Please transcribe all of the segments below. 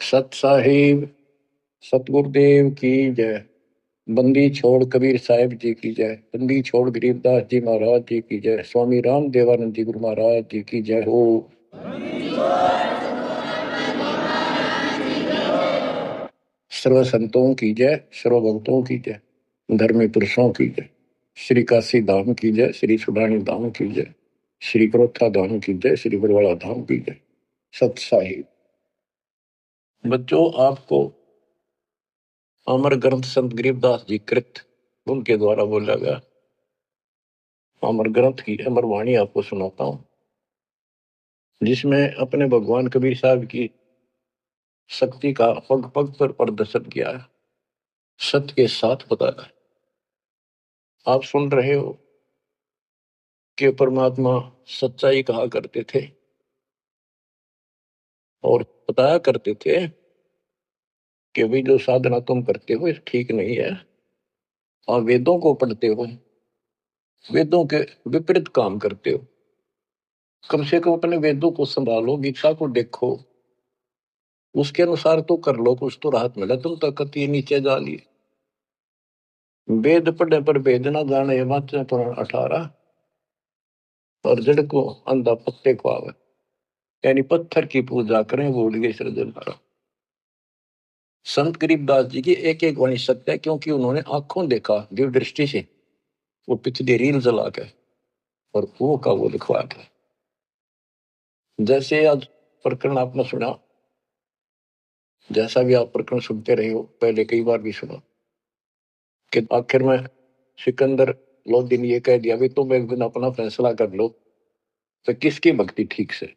सत साहिब सतगुरुदेव की जय। बंदी छोड़ कबीर साहिब जी की जय। बंदी छोड़ गरीबदास जी महाराज जी की जय। स्वामी राम देवानंद जी गुरु महाराज जी की जय हो। सर्व संतों की जय, सर्व भक्तों की जय, धर्मी पुरुषों की जय। श्री काशी धाम की जय, श्री सुडानी धाम की जय, श्री क्रोथा धाम की जय, श्री बरवाड़ा धाम की जय। सत साहिब बच्चों, आपको अमर ग्रंथ संत गरीबदास जी कृत उनके द्वारा बोला गया अमर ग्रंथ की अमर वाणी आपको सुनाता हूं, जिसमें अपने भगवान कबीर साहब की शक्ति का पग पग पर प्रदर्शन किया है, सत्य के साथ बताया है। आप सुन रहे हो कि परमात्मा सच्चाई कहा करते थे और बताया करते थे कि भाई जो साधना तुम करते हो ये ठीक नहीं है। और वेदों को पढ़ते हो, वेदों के विपरीत काम करते हो। कम से कम अपने वेदों को संभालो, गीता को देखो, उसके अनुसार तो कर लो, कुछ तो राहत मिला। तुम तो कति नीचे जा लिए। वेद पढ़ने पर वेद ना जाने, वाचन पुराण 18। और जड़ को अंधा पत्ते को आवे, यानी पत्थर की पूजा करें भूल गए सृजनहारा। संत गरीबदास जी की एक एक वाणी सत्य है, क्योंकि उन्होंने आंखों देखा दिव्य दृष्टि से, वो पिछली रील जला के और वो का वो लिखवा के। जैसे आज प्रकरण आपने सुना, जैसा भी आप प्रकरण सुनते रहे हो, पहले कई बार भी सुना कि आखिर में सिकंदर लोधी ने ये कह दिया भी तुम एक दिन अपना फैसला कर लो तो किसकी भक्ति ठीक से।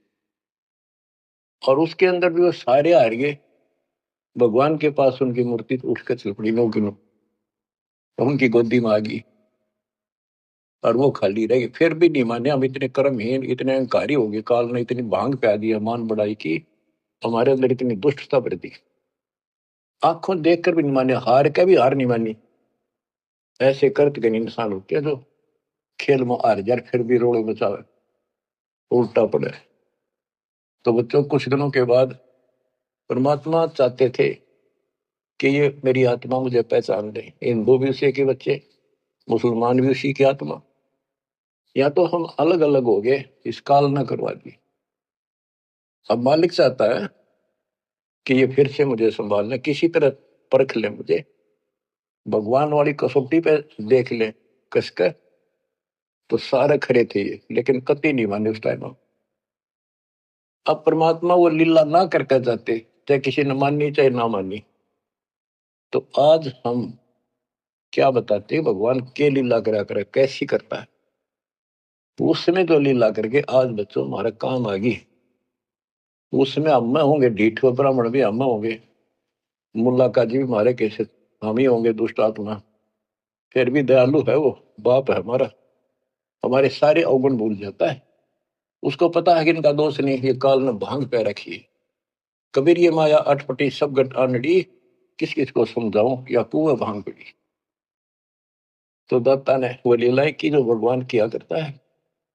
और उसके अंदर भी वो सारे हार गए। भगवान के पास उनकी मूर्ति तो उठकर चल पड़ी नो की नो, उनकी गोदी में आ गई और वो खाली रही। फिर भी नहीं माने। हम इतने कर्महीन, इतने अहंकारी हो गए, काल ने इतनी भांग प्या दी, मान बढ़ाई की, हमारे अंदर इतनी दुष्टता भर दी, आंखों देखकर भी नहीं माने, हार के भी हार नहीं मानी। ऐसे करते कई इंसान होते हैं जो खेल में हार जाए फिर भी रोड़े बचावे, उल्टा पड़े। तो बच्चों, कुछ दिनों के बाद परमात्मा चाहते थे कि ये मेरी आत्मा मुझे पहचान ले। हिंदू भी उसी के बच्चे, मुसलमान भी उसी की आत्मा। या तो हम अलग अलग हो गए, इस काल न करवा दी। अब मालिक चाहता है कि ये फिर से मुझे संभालना, किसी तरह परख ले मुझे, भगवान वाली कसौटी पे देख ले कसकर। तो सारे खड़े थे ये, लेकिन कति नहीं माने उस टाइम। अब परमात्मा वो लीला ना करके जाते, चाहे किसी ने मानी चाहे ना मानी। तो आज हम क्या बताते हैं भगवान के लीला करा करे, कैसी करता है। उसने जो लीला करके आज बच्चों हमारा काम आ गई, उसमें हम होंगे ढीठ, ब्राह्मण भी हम होंगे, मुल्ला काजी भी हमारे कैसे हम ही होंगे दुष्ट आत्मा। फिर भी दयालु है वो, बाप है हमारा, हमारे सारे अवगुण भूल जाता है। उसको पता है कि इनका दोष नहीं, ये काल ने भांग पे रखी है। कबीर ये माया अटपटी सब गट आनड़ी, किस किस को समझाऊं या कुएं भांग पड़ी। तो दत्ता ने वो लीलाएं की जो भगवान किया करता है।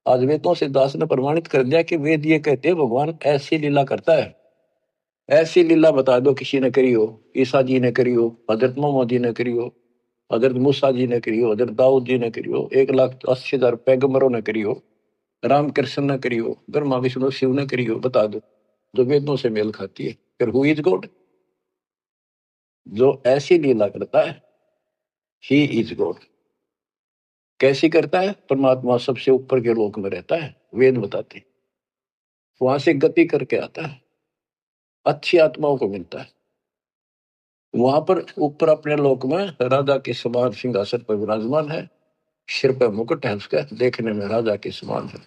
आज वेदों से दास ने प्रमाणित कर दिया कि वेद ये कहते हैं भगवान ऐसी लीला करता है। ऐसी लीला बता दो किसी ने करी हो, ईसा जी ने करी हो, हजरत मोहम्मद जी ने करी हो, हजरत मूसा जी ने करी हो, हजरत दाऊद जी ने करी हो, 1,80,000 पैगंबरों ने करी हो, राम कृष्ण ने करी हो, ब्रह्मा विष्णु शिव ने करी हो, बता दो जो वेदों से मेल खाती है। फिर हु इज गॉड? जो ऐसी लीला करता है ही इज गॉड। कैसी करता है? परमात्मा सबसे ऊपर के लोक में रहता है, वेद बताते हैं। वहां से गति करके आता है, अच्छी आत्माओं को मिलता है। वहां पर ऊपर अपने लोक में राजा के समान सिंहासन पर विराजमान है, सिर पर मुकुट है उसका, देखने में राजा के समान है।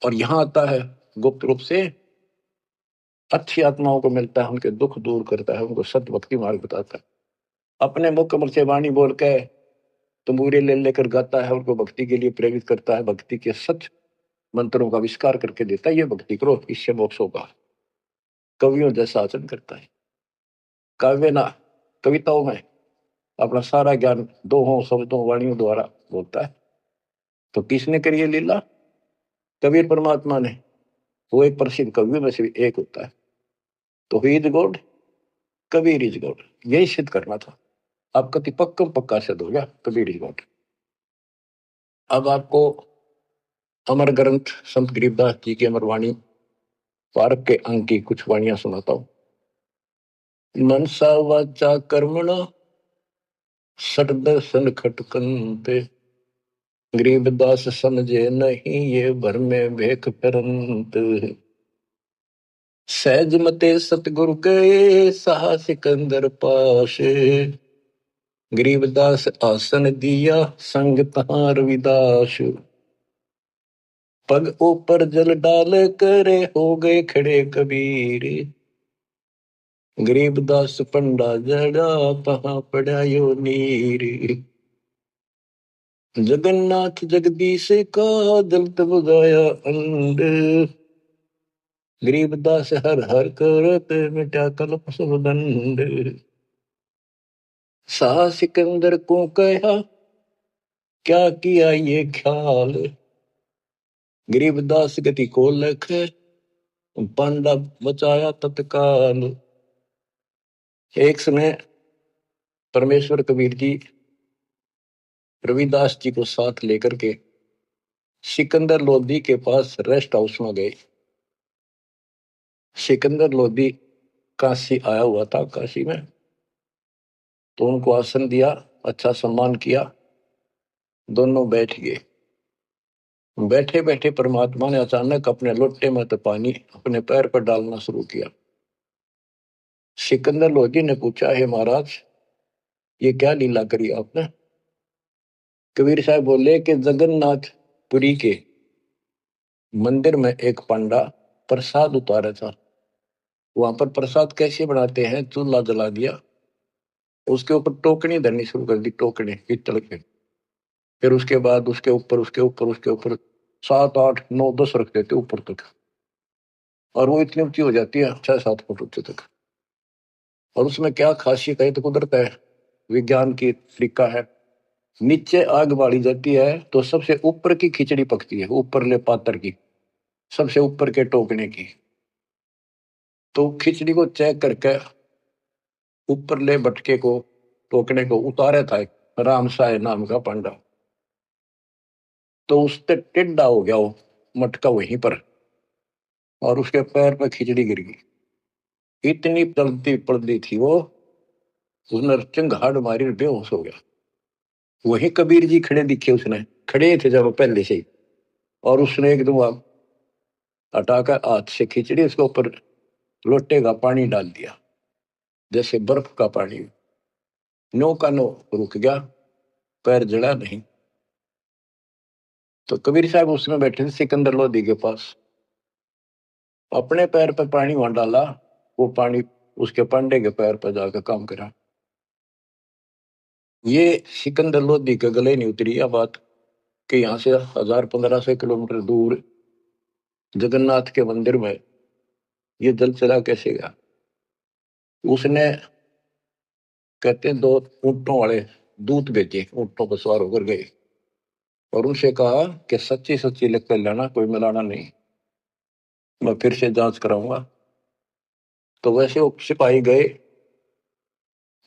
और यहाँ आता है गुप्त रूप से, अच्छी आत्माओं को मिलता है, उनके दुख दूर करता है, उनको सत्य भक्ति मार्ग बताता है। अपने मुख कमल से वाणी बोल के तंबूरे ले लेकर गाता है, उनको भक्ति के लिए प्रेरित करता है, भक्ति के सच मंत्रों का आविष्कार करके देता है। ये भक्ति करो, इससे मोक्ष होगा। कवियों जैसा आचरण करता है, काव्य ना कविताओं में अपना सारा ज्ञान दोहों शब्दों वाणियों द्वारा बोलता है। तो किसने करी है लीला? कबीर परमात्मा ने। वो एक प्रसिद्ध कवियों में से एक होता है। तो he is God, Kabir is God, यही सिद्ध करना था। आपका तो पक्का सिद्ध हो गया, कबीर इज गॉड। अब आपको अमर ग्रंथ संत गरीबदास जी की अमर वाणी पारक के अंक की कुछ वाणियां सुनाता हूं। मनसा वाचा कर्मणा सट दर्शन खटकंते, गरीबदास समझे नहीं ये भर में भेख फिरंत। सहज मते सतगुरु गए सहा सिकंदर पास, गरीबदास आसन दिया संग तहां रविदास। पग ऊपर जल डाल करे हो गए खड़े कबीर, गरीबदास पंडा जड़ा तहां पड़ा यो नीर। जगन्नाथ जगदीश का दलत बुझाया अंड, गरीबदास हर हर करत मिटा कल्प सब दंड। शाह सिकंदर को कहा क्या किया ये ख्याल, गरीबदास गति को लख पांडा बचाया तत्काल। एक समय परमेश्वर कबीर जी रविदास जी को साथ लेकर के सिकंदर लोधी के पास रेस्ट हाउस में गए। सिकंदर लोधी काशी आया हुआ था, काशी में, तो उनको आसन दिया, अच्छा सम्मान किया, दोनों बैठ गए। बैठे बैठे परमात्मा ने अचानक अपने लोटे में तो पानी अपने पैर पर डालना शुरू किया। सिकंदर लोधी ने पूछा, हे महाराज ये क्या लीला करी आपने। कबीर साहब बोले कि जगन्नाथपुरी के मंदिर में एक पंडा प्रसाद उतारा था, वहां पर प्रसाद कैसे बनाते हैं, चूल्हा जला दिया, उसके ऊपर टोकनी धरनी शुरू कर दी, टोकनी पीतल के, फिर उसके बाद उसके ऊपर 7 8 9 10 रख देते ऊपर तक, और वो इतनी ऊंची हो जाती है 6 7 फुट ऊंचे तक। और उसमें क्या खासियत है, तो कुदरत है, विज्ञान की तरीका है। नीचे आग बाड़ी जाती है तो सबसे ऊपर की खिचड़ी पकती है, ऊपर ले पात्र की, सबसे ऊपर के टोकने की। तो खिचड़ी को चेक करके ऊपर ले बटके को, टोकने को उतारे था एक राम साय नाम का पंडा, तो उससे टिड्डा हो गया वो मटका वहीं पर, और उसके पैर पर खिचड़ी गिर गई। इतनी चलती पड़ती थी वो, उसने चिंगाड़ मारी, बेहोश हो गया। वही कबीर जी खड़े दिखे, उसने खड़े थे जब पहले से ही, और उसने एकदम हटाकर हाथ से खिचड़ी उसके ऊपर लोटे का पानी डाल दिया, जैसे बर्फ का पानी। नो का नो रुक गया, पैर जड़ा नहीं। तो कबीर साहब उसमें बैठे थे सिकंदर लोधी के पास, अपने पैर पर पानी वहां डाला, वो पानी उसके पांडे के पैर पर जाकर काम करा। ये सिकंदर लोधी के गले नहीं उतरी यह बात कि यहां से 1000 1500 किलोमीटर दूर जगन्नाथ के मंदिर में ये जल चला कैसे गया। उसने, कहते हैं, 2 ऊंटों वाले दूत भेजे, ऊंटों पर सवार होकर गए और उनसे कहा कि सच्ची सच्ची लिख कर लेना, कोई मिलाना नहीं, मैं फिर से जांच कराऊंगा। तो वैसे वो सिपाही गए,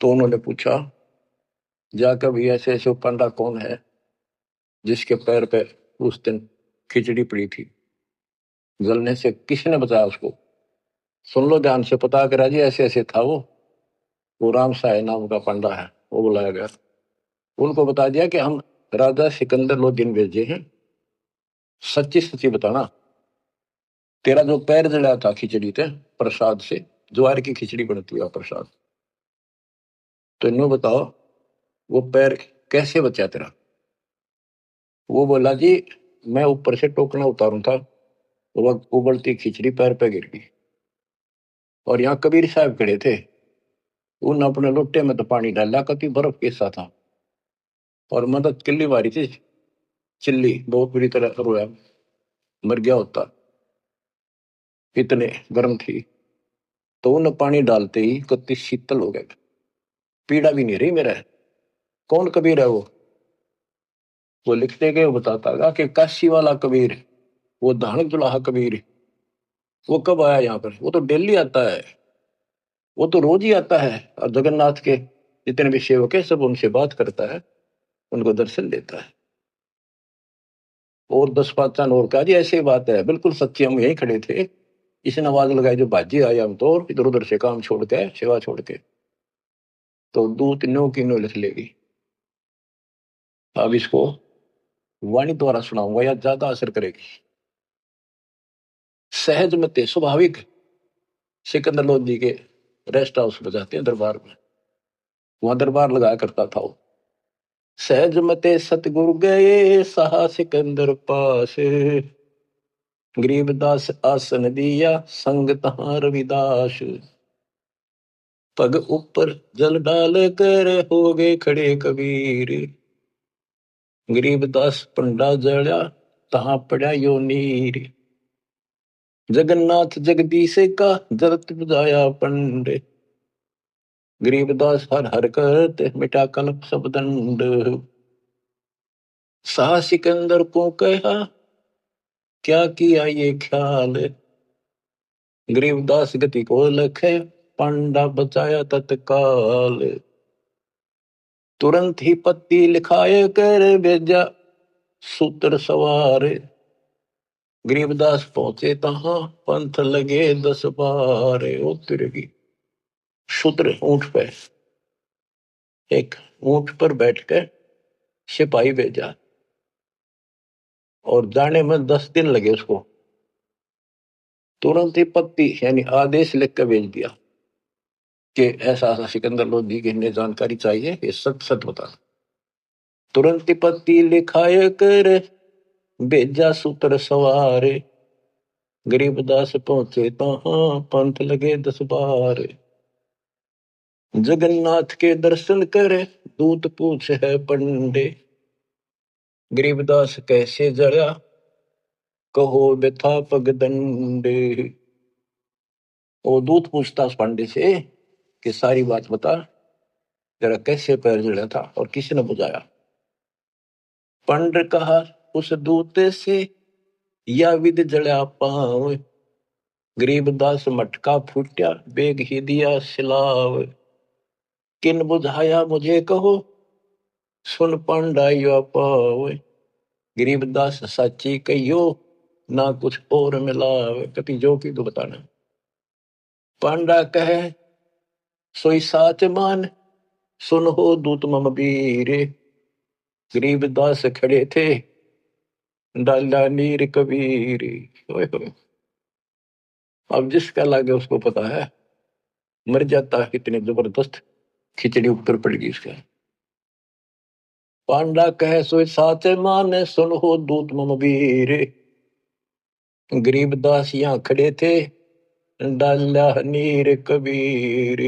तो उन्होंने पूछा जाकर भी, ऐसे ऐसे पंडा कौन है जिसके पैर पे उस दिन खिचड़ी पड़ी थी, जलने से किसने बताया उसको। सुन लो ध्यान से, पता करा जी, ऐसे ऐसे था वो राम साय नाम का पंडा है। वो बुलाया गया, उनको बता दिया कि हम राजा सिकंदर लोधी भेजे हैं, सच्ची सच्ची बताना, तेरा जो पैर जड़ा था खिचड़ी थे प्रसाद से, ज्वार की खिचड़ी बनती है प्रसाद, तो इन्हों बताओ वो पैर कैसे बचा तेरा। वो बोला जी, मैं ऊपर से टोकना उतारू था, तो वह उबलती खिचड़ी पैर पे गिर गई, और यहाँ कबीर साहब खड़े थे, उन अपने लोटे में तो पानी डाला, कति बर्फ के साथ था, और मदद किल्ली मारी थी, चिल्ली बहुत बुरी तरह रोया, मर गया होता, इतने गर्म थी। तो उन पानी डालते ही कति शीतल हो गए, पीड़ा भी नहीं रही मेरा। कौन कबीर है वो लिखते गए, वो बताता था कि काशी वाला कबीर, वो धानक जुलाहा कबीर, वो कब आया यहाँ पर, वो तो दिल्ली आता है, वो तो रोज ही आता है और जगन्नाथ के जितने भी सेवक है सब उनसे बात करता है, उनको दर्शन देता है। और 10 5 और का जी ऐसी बात है, बिल्कुल सच्ची। हम यहीं खड़े थे, इसने आवाज लगाई जो बाजी आए, हम तो इधर उधर से काम छोड़ के सेवा छोड़ के, तो दूत नो की नो लिख लेगी। अब इसको वाणी द्वारा सुनाऊंगा या ज्यादा असर करेगी। सहज मते स्वाभाविक सिकंदर लोधी के रेस्ट हाउस में जाते हैं दरबार में, वहां दरबार लगाया करता था वो। सहज मते सतगुरु गए सहा सिकंदर पास, गरीबदास आसन दिया संग तहां रविदास, पग ऊपर जल डाल कर हो गए खड़े कबीर, गरीबदास पंडा जड़ा तहां पड़ा यो नीर, जगन्नाथ जगदीश का जरत बुझाया पंडे, गरीबदास हर हर करते मिटा कल्प सब दंड, शाह सिकंदर को कहा क्या किया ये ख्याल, गरीबदास गति को लखे पंडा बचाया तत्काल, तुरंत ही पत्ती लिखाए कर भेजा सूत्र सवार, गरीबदास पहुंचे तहां पंथ लगे 10 12, उतरेगी सूत्र ऊंट पे, एक ऊंट पर बैठकर सिपाही भेजा और जाने में 10 दिन लगे उसको। तुरंत ही पत्ती यानी आदेश लिख कर भेज दिया कि ऐसा ऐसा सिकंदर लोधी की इन्हें जानकारी चाहिए, ये सच सच बता। तुरंत ही पत्ती लिखाए कर भेजा सूत्र सवार, गरीबदास पहुंचे तहां पंथ लगे 10 12, जगन्नाथ के दर्शन करे दूत पूछे है पंडे, गरीबदास कैसे जड़ा कहो व्यथा पगदंडे। वो दूत पूछता उस पांडे से कि सारी बात बता, जरा कैसे पैर जड़ा था और किसने बुझाया। पंड कहा उस दूत से या विद जड़ा पाव, गरीबदास मटका फूटा बेग ही दिया सिलाव, किन बुझाया मुझे कहो सुन पांडा यो पाव, गरीबदास सच्ची कहियो ना कुछ और मिलावे, कति जो की तो बताना। पांडा कहे सोई साच मान सुन हो दूत मम वीर, गरीबदास खड़े थे डाला नीर कबीर। ओए होए, अब जिसका लागे उसको पता है, मर जाता है कितने जबरदस्त खिचड़ी ऊपर पड़ गई इसका। पांडा कहे सोई साच मान सुन हो दूत मम वीर, गरीबदास यहाँ खड़े थे डाला नीर कबीर,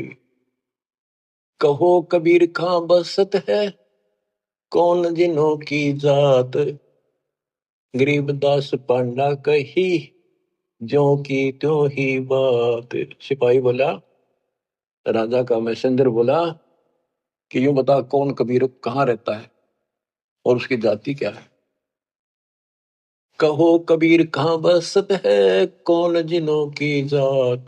कहो कबीर खां बसत है कौन जिनों की जात, गरीबदास पांडा कही ज्यों की त्यों ही बात। सिपाही बोला, राजा का मैसेंजर बोला कि यूं बता कौन कबीर कहाँ रहता है और उसकी जाति क्या है। कहो कबीर कहाँ बसत है कौन जिनों की जात,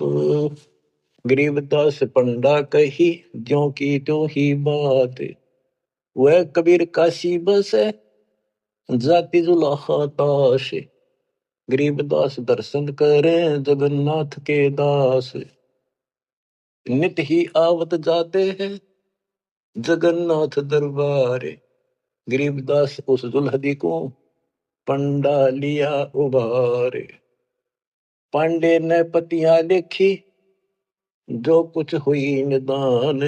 गरीबदास पंडा कही ज्यों की त्यों ही बात, वह कबीर काशी बस है जाति जुलाहा ताश, गरीबदास दर्शन करें जगन्नाथ के दास, नित ही आवत जाते हैं जगन्नाथ दरबार, गरीबदास उस दुल्हदी को पंडा लिया उबार, पांडे ने पतियां देखी जो कुछ हुई निदान,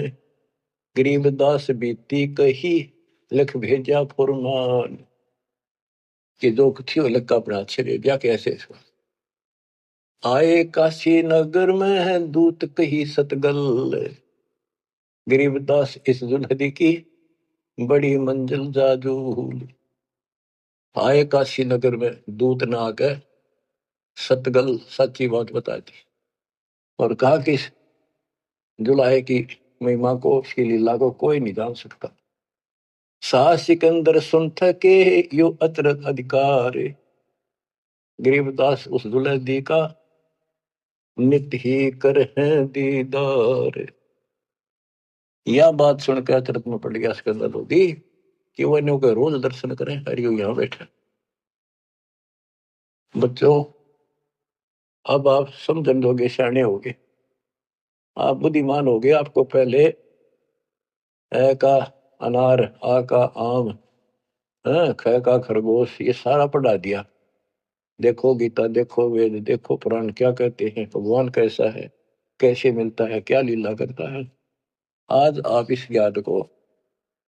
गरीबदास बीती कही लिख भेजा फुरमान, कि जो कुछ हो लिख अपना अच्छे दे दिया कैसे। आए काशी नगर में दूत कही सतगल, गरीबदास इस दुल्हदी की बड़ी मंजिल जाजूल, आए काशी नगर में दूत ने आकर सतगल सच्ची बात बता दी और कहा कि जुलाहे की महिमा को उसकी लीला को कोई नहीं जान सकता। शाह सिकंदर सुन थके यो अतरत अधिकार, गरीबदास उस दुल्हदी का नित ही कर है दीदार। यह बात सुनकर अचरज में पड़ गया सिकंदर लोधी कि वो इन्हों के रोज दर्शन करें, हरियो यहाँ बैठे। बच्चों, अब आप समझन लोगे, सियाने होगे, आप बुद्धिमान होगे। आपको पहले ए का अनार, आ का आम, ख का खरगोश, ये सारा पढ़ा दिया। देखो गीता, देखो वेद, देखो पुराण क्या कहते हैं, भगवान कैसा है, कैसे मिलता है, क्या लीला करता है। आज आप इस ज्ञान को,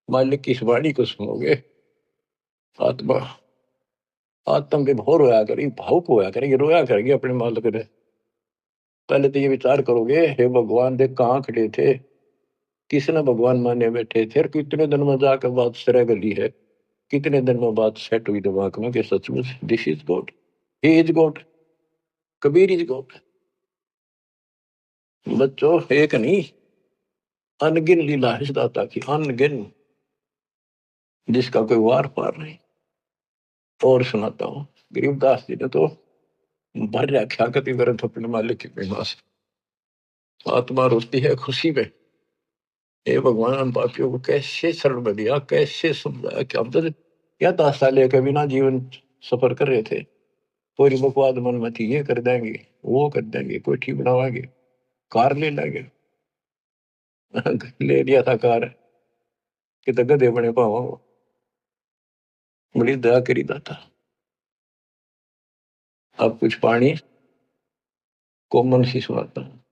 मालिक की इस वाणी को सुनोगे, आत्मा आत्म विभोर होया करेगी, भावुक होया करेगी, रोया करेगी अपने मालिक ने। पहले तो ये विचार करोगे, हे भगवान देख कहाँ खड़े थे, किसने भगवान माने बैठे थे, और कितने दिन में जाकर बात सरे गली है, कितने दिन में बात सेट हुई दिमाग में कि सचमुच this is God, he is God, Kabir is God. बच्चों, एक नहीं, अनगिन लीला है इस दाता की, अनगिन, जिसका कोई वार पार नहीं। और सुनाता हूँ, गरीबदास जी ने तो भर रखा कति ग्रंथ अपने मालिक की महिमा से। आत्मा रोती है खुशी में, हे भगवान हम पापियों को कैसे शरण में दिया, कैसे समझाया कि हम तो क्या 10 साल लेकर बिना जीवन सफर कर रहे थे, पूरी बकवाद मन में थी, ये कर देंगे, वो कर देंगे, कोठी बनावाएंगे, कार ले लेंगे। ले लिया था कार कि तो गधे बने पावा, बड़ी दया करी दाता। अब कुछ पानी कोमल सी सुनाता हूँ।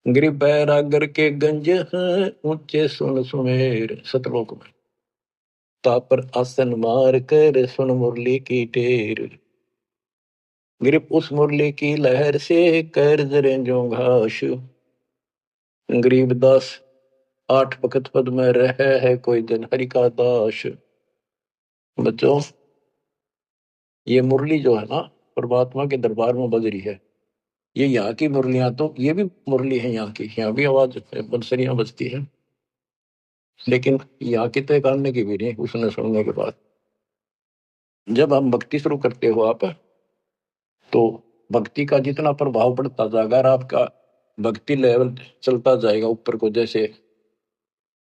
गरीब बैरागर के गंज हैं ऊंचे सुन सुमेर, सतलोक में तापर आसन मार कर सुन मुरली की टेर। गरीब उस मुरली की लहर से कर जरे जो घास, गरीब दास 8 वक्त पद में रह है कोई दिन हरि का दास। बच्चों, ये मुरली जो है ना, परमात्मा के दरबार में बज रही है। ये यहाँ की मुरलियां तो, ये भी मुरली है यहाँ की, यहाँ भी आवाज बंसरियां बजती है, लेकिन यहाँ की तय करने की भी नहीं। उसने सुनने के बाद जब हम भक्ति शुरू करते हो आप, तो भक्ति का जितना प्रभाव पड़ता जाएगा, और आपका भक्ति लेवल चलता जाएगा ऊपर को, जैसे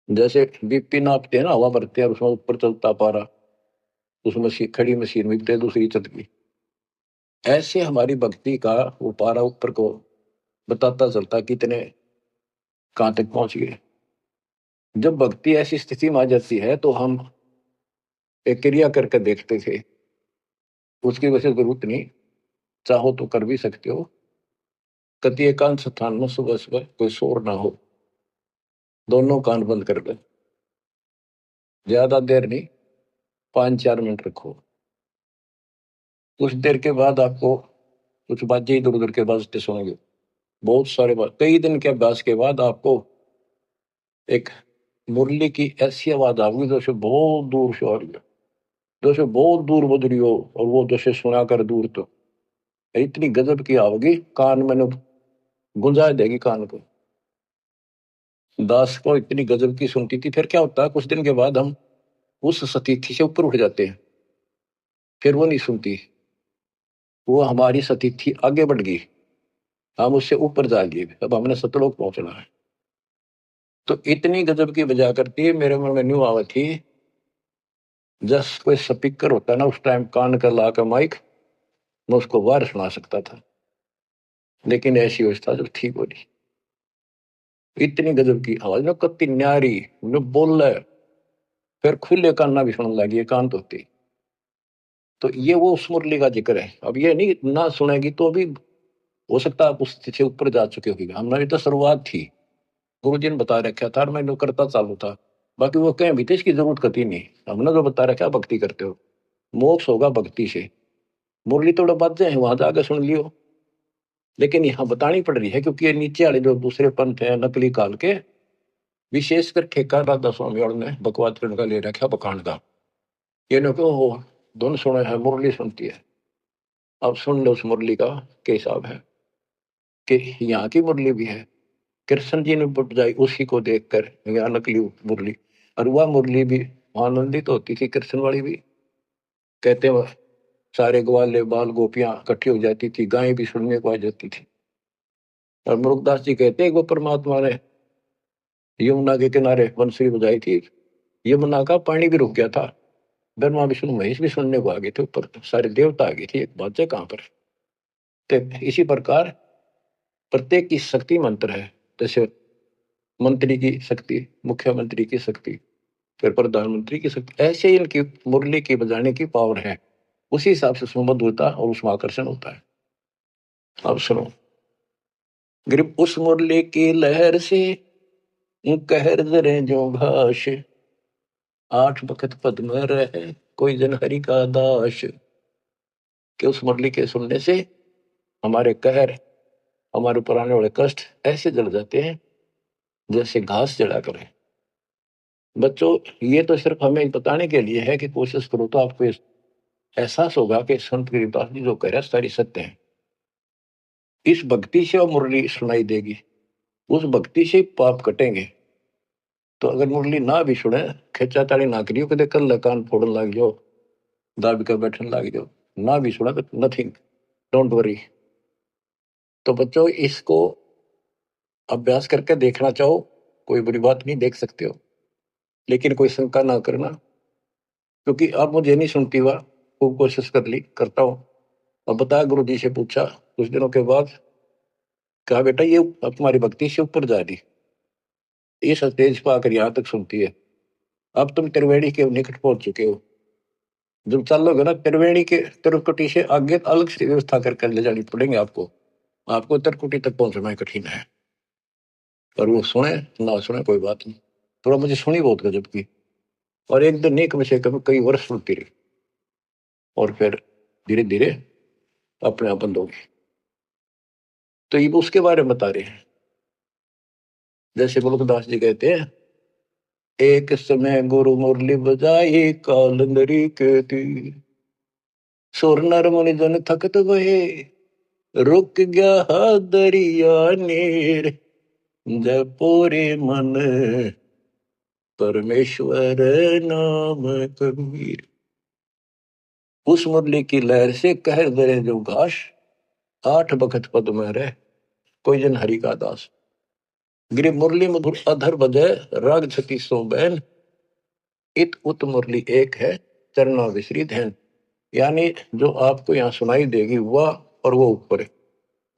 जैसे बीपी नापते हैं ना, हवा भरते हैं उसमें ऊपर चलता पारा, उसमें खड़ी मशीन मिलती है, दूसरी चल गई, ऐसे हमारी भक्ति का वो पारा ऊपर को बताता चलता कितने कहां तक पहुंच गए। जब भक्ति ऐसी स्थिति में आ जाती है तो हम एक क्रिया करके देखते थे, उसकी वजह से जरूरत नहीं, चाहो तो कर भी सकते हो। कति एकांत स्थान में सुबह सुबह कोई शोर ना हो, दोनों कान बंद कर दे, ज्यादा देर नहीं, 5-4 मिनट रखो। कुछ देर के बाद आपको कुछ बाजे इधर उधर के बाजते सुनेंगे, बहुत सारे बात, कई दिन के अभ्यास के बाद आपको एक मुरली की ऐसी आवाज आएगी जैसे बहुत दूर से आ रही है, जैसे बहुत दूर बज रही हो, और वो जैसे सुना कर दूर, तो इतनी गजब की आवेगी, कान में गुंजा देगी कान को। दास को इतनी गजब की सुनती थी। फिर क्या होता है, कुछ दिन के बाद हम उस सतीथि से ऊपर उठ जाते हैं, फिर वो नहीं सुनती, वो हमारी सतीथि आगे बढ़ गई, हम उससे ऊपर जा गए, अब हमने सतलोक पहुंचना है। तो इतनी गजब की बजा करती है, मेरे मन में न्यू आवत थी, जस कोई स्पीकर होता है ना, उस टाइम कान का ला कर माइक, मैं उसको बाहर सुना सकता था, लेकिन ऐसी अवस्था जब ठीक हो रही, इतनी गजब की आवाज ना, कत्ती न्यारी बोल रहा है, फिर खुले कान ना भी सुनने लगी, एकांत होती। तो ये वो उस मुरली का जिक्र है। अब ये नहीं ना सुनेगी तो भी हो सकता है आप उस से ऊपर जा चुके होगी, हमारी तो शुरुआत थी, गुरु जी ने बता रखा था, और मैं करता चालू था, बाकी वो कहीं भी थे, इसकी जरूरत कती नहीं, हमने जो बता रखा भक्ति करते हो, मोक्ष होगा भक्ति से। मुरली थोड़ा बात जाए वहां जाकर सुन लियो, लेकिन यहाँ बतानी पड़ रही है, क्योंकि ये नीचे वाले जो दूसरे पंथ है नकली काल के, विशेषकर ठेका राधा स्वामी और ने बकवाद का ले रखा बकांड का, ये लोग हो धुन सुने है, मुरली सुनती है। अब सुन लो उस मुरली का क्या हिसाब है, कि यहाँ की मुरली भी है, कृष्ण जी ने बजाई उसी को देखकर, यहाँ नकली मुरली, और वह मुरली भी आनंदित होती थी, कृष्ण वाली भी। कहते हैं सारे ग्वाले बाल गोपियां इकट्ठी हो जाती थी, गायें भी सुनने को आ जाती थी। और मुरुगदास जी कहते हैं वो परमात्मा ने यमुना के किनारे बंसुरी बजाई थी, यमुना का पानी भी रुक गया था, ब्रह्मा विष्णु महेश भी सुनने को आ गए थे, ऊपर सारे देवता आ गए थे, एक बात है कहां पर। तो इसी प्रकार प्रत्येक की शक्ति मंत्र है। जैसे मंत्री की शक्ति, मुख्यमंत्री की शक्ति, फिर प्रधानमंत्री की शक्ति, ऐसे ही इनकी मुरली की बजाने की पावर है। उसी हिसाब से उसमें मधुर होता है और उसमें आकर्षण होता है। अब सुनो, ग्रिप उस मुरली की लहर से कहर जरे जो घास, आठ बखत पद में रहे कोई जन हरि का दास। कि उस मुरली के सुनने से हमारे कहर, हमारे ऊपर आने वाले कष्ट ऐसे जल जाते हैं जैसे घास जला करे। बच्चों, ये तो सिर्फ हमें बताने के लिए है कि कोशिश करो तो आपको एहसास होगा कि संत गरीबदास जी जो कह रहे हैं सारी सत्य है। इस भक्ति से वो मुरली सुनाई देगी, उस भक्ति से पाप कटेंगे। तो अगर मुरली ना भी सुने, खेचा ताड़ी ना करियो कदे कल कान फोड़न लाग जाओ, दाबी कर बैठन लाग जाओ, ना भी सुना तो नथिंग, डोंट वरी। तो बच्चों, इसको अभ्यास करके देखना चाहो, कोई बुरी बात नहीं, देख सकते हो, लेकिन कोई शंका ना करना, क्योंकि अब मुझे नहीं सुनती हुआ खूब कोशिश कर ली, करता हूँ। अब बताया, गुरु जी से पूछा कुछ दिनों के बाद, कहा बेटा ये अब तुम्हारी भक्ति से ऊपर जा रही, इस स्टेज पर आकर यहाँ तक सुनती है, अब तुम त्रिवेणी के निकट पहुंच चुके हो, जब चलोगे ना त्रिवेणी के त्रिकुटी से आगे अलग से व्यवस्था करके ले जानी पड़ेंगे आपको, आपको त्रिकुटी तक पहुंचना कठिन है। पर वो सुने ना सुने कोई बात नहीं, थोड़ा मुझे सुनी बहुत गजब की, और एक दिन एक विषय कभी कई वर्ष सुनती रही, और फिर धीरे धीरे अपने आप बंद होगी। तो ये उसके बारे में बता रहे हैं। जैसे मुल्कदास जी कहते हैं, एक समय गुरु मुरली बजाई काल नरी के तीर, सुर नर मुनि जन थकत भये, रुक गया दरिया नीर, जपोरे मन परमेश्वर नाम कबीर। उस मुरली की लहर से कहर दरे जो घास, आठ बखत पद में रह कोई जन हरि का दास। गिरि मुरली मधुर अधर बजय राग छती सो बैन, इत उत मुरली एक है चरना विसरित है। यानी जो आपको यहाँ सुनाई देगी वह और वो ऊपर है,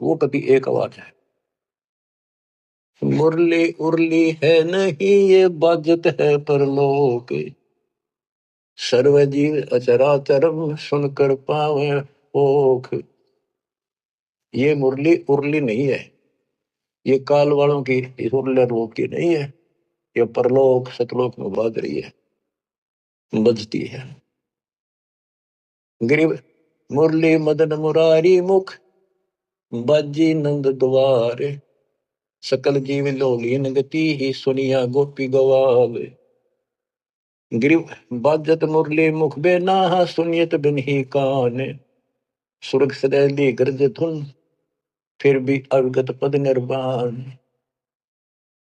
वो कति एक आवाज है। मुरली उरली है नहीं ये बाजत है परलोक, सर्व जीव अचराचरम सुनकर पावे ओख। ये मुरली उरली नहीं है, ये काल वालों की, इस उरले रोग की नहीं है, ये परलोक सतलोक में बाज रही है, बजती है। गिरिव मुरली मदन मुरारी मुख, बाजी नंद द्वारे, सकल जीव लोलीन गति ही सुनिया गोपी गवावे। गिरिव बाजत मुरली मुख बेना सुनियत बिन ही कान, सुरग सदैली गर्ज धुन फिर भी अवगत पद निर्वाण।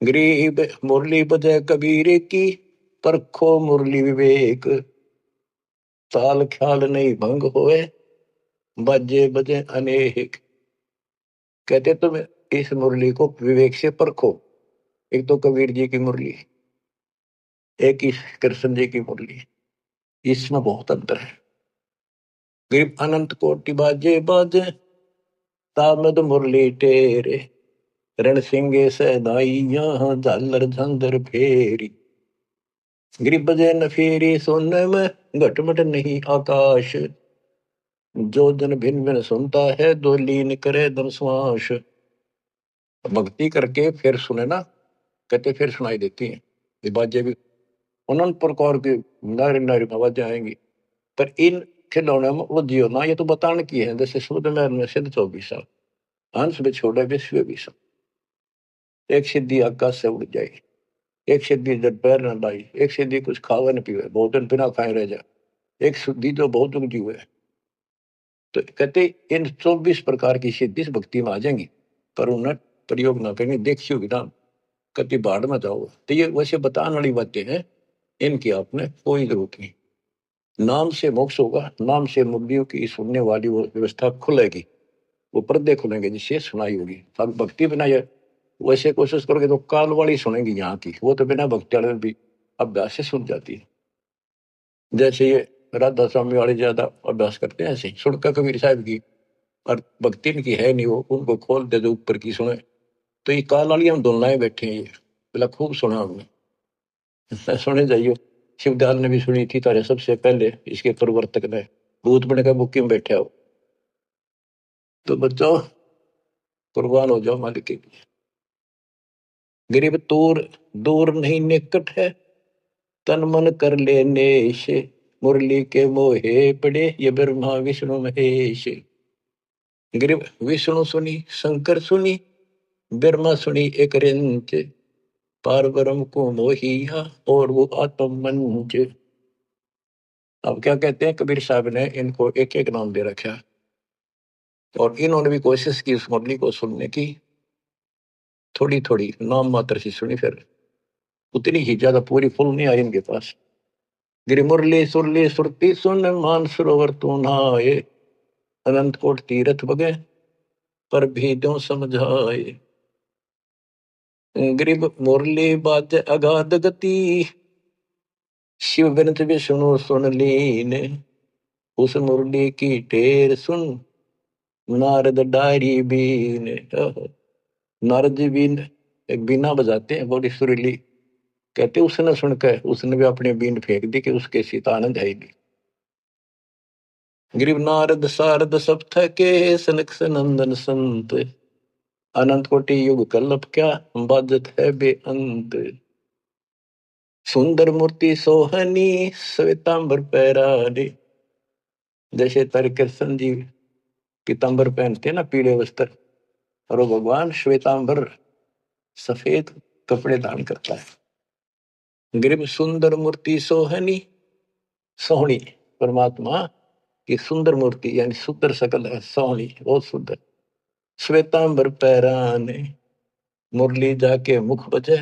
गरीब मुरली बजय कबीर की, परखो मुरली विवेक, ताल ख्याल नहीं भंग होए, बाजे बजे अनेक। कहते तुम इस मुरली को विवेक से परखो। एक तो कबीर जी की मुरली, एक इस कृष्ण जी की मुरली, इसमें बहुत अंतर है। गरीब अनंत कोटि बाजे बाजे, तामद मुरली टेरे, रण सिंगे सदाइया झालर झंझर फेरी। गरीब बजे न फेरी सोने में घटमट नहीं आकाश, जो जन भिन्न भिन्न सुनता है दो लीन करे दम श्वास। भक्ति करके फिर सुने ना, कहते फिर सुनाई देती हैं ये बाजें भी, अनंत प्रकार की नारी नारी आवाजें आएंगी। पर इन खिलौने में उलझियो ना, ये तो बताने की है। जैसे सूद में सिद्ध 24 हंस में छोड़े विश्व विषम, एक सिद्धि आकाश से उड़ जाए, एक सिद्धि जब पैर न लाई, एक सिद्धि कुछ खावे न पीवे, बहुत दिन बिना खाए रह जाए, एक सिद्धि जो बहुत उगजी हुए। तो कहते इन 24 प्रकार की सिद्धि इस भक्ति में आ जाएंगी, पर उन्हें प्रयोग ना करेंगे, देखियो भी ना, कति बाढ़ में जाओ। तो ये वैसे बताने वाली बातें हैं, इनकी आपने कोई जरूरत नहीं। नाम से मोक्ष होगा, नाम से मुरलियों की सुनने वाली वो व्यवस्था खुलेगी, वो पर्दे खुलेंगे जिससे सुनाई होगी। अब भक्ति बिना ये वैसे कोशिश करोगे तो काल वाली सुनेगी यहाँ की, वो तो बिना भक्ति वाले भी अभ्यास से सुन जाती है। जैसे ये राधा स्वामी वाले ज्यादा अभ्यास करते हैं, ऐसे ही सुनकर कबीर साहब की और भक्ति इनकी है नहीं, वो उनको खोल दे दो ऊपर की सुने, तो ये काल वाली हम दोनों बैठे हैं, ये बोला खूब सुना हमने। सुने जाइयो, शिवदयाल ने भी सुनी थी तारे सबसे पहले, इसके प्रवर्तक ने भूत बन का बुक्की में बैठा हो। तो बच्चों कुर्बान हो जाओ मालिक के लिए। गरीब दूर दूर नहीं निकट है, तन मन कर ले नेश, मुरली के मोहे पड़े ये ब्रह्मा विष्णु महेश। गरीब विष्णु सुनी, शंकर सुनी, ब्रह्मा सुनी एक रिंच, पार ब्रह्म को मोहिया और वो आत्म मंच। अब क्या कहते हैं कबीर साहब ने इनको एक एक नाम दे रखा, और इन्होंने भी कोशिश की उस मुरली को सुनने की, थोड़ी थोड़ी नाम मात्र से सुनी, फिर उतनी ही ज्यादा पूरी फुल नहीं आई इनके पास। गिरि मुरली सुरली सुरती सुन, मान सरोवर तू नहाए, अनंत कोट तीरथ बगे पर भी दो समझाए। गरीब मुरली बाज अगाध गति, शिव बिनत विष्णु सुन लीन, उस मुरली की टेर सुन, नारद डारी बीन। नारद जी बीन एक बीना बजाते हैं बड़ी सुरीली, कहते उसने सुनकर उसने भी अपनी बीन फेंक दी कि उसके सीता आनंद आएगी। गिरिव नारद सारद सब थके, सनक सनंदन संत, अनंत कोटि युग कल्प क्या बाजत है बेअंत। सुंदर मूर्ति सोहनी, श्वेतांबर पैरारे, जैसे तारे कृष्ण जी पीतांबर पहनते हैं ना, पीले वस्त्र, और वो भगवान श्वेतांबर सफेद कपड़े धारण करता है। गिरिव सुंदर मूर्ति सोहनी, सोहनी परमात्मा की सुंदर मूर्ति यानी सुंदर सकल है, सोहनी बहुत सुंदर। श्वेतांबर पैराने, मुरली जाके मुख बजे,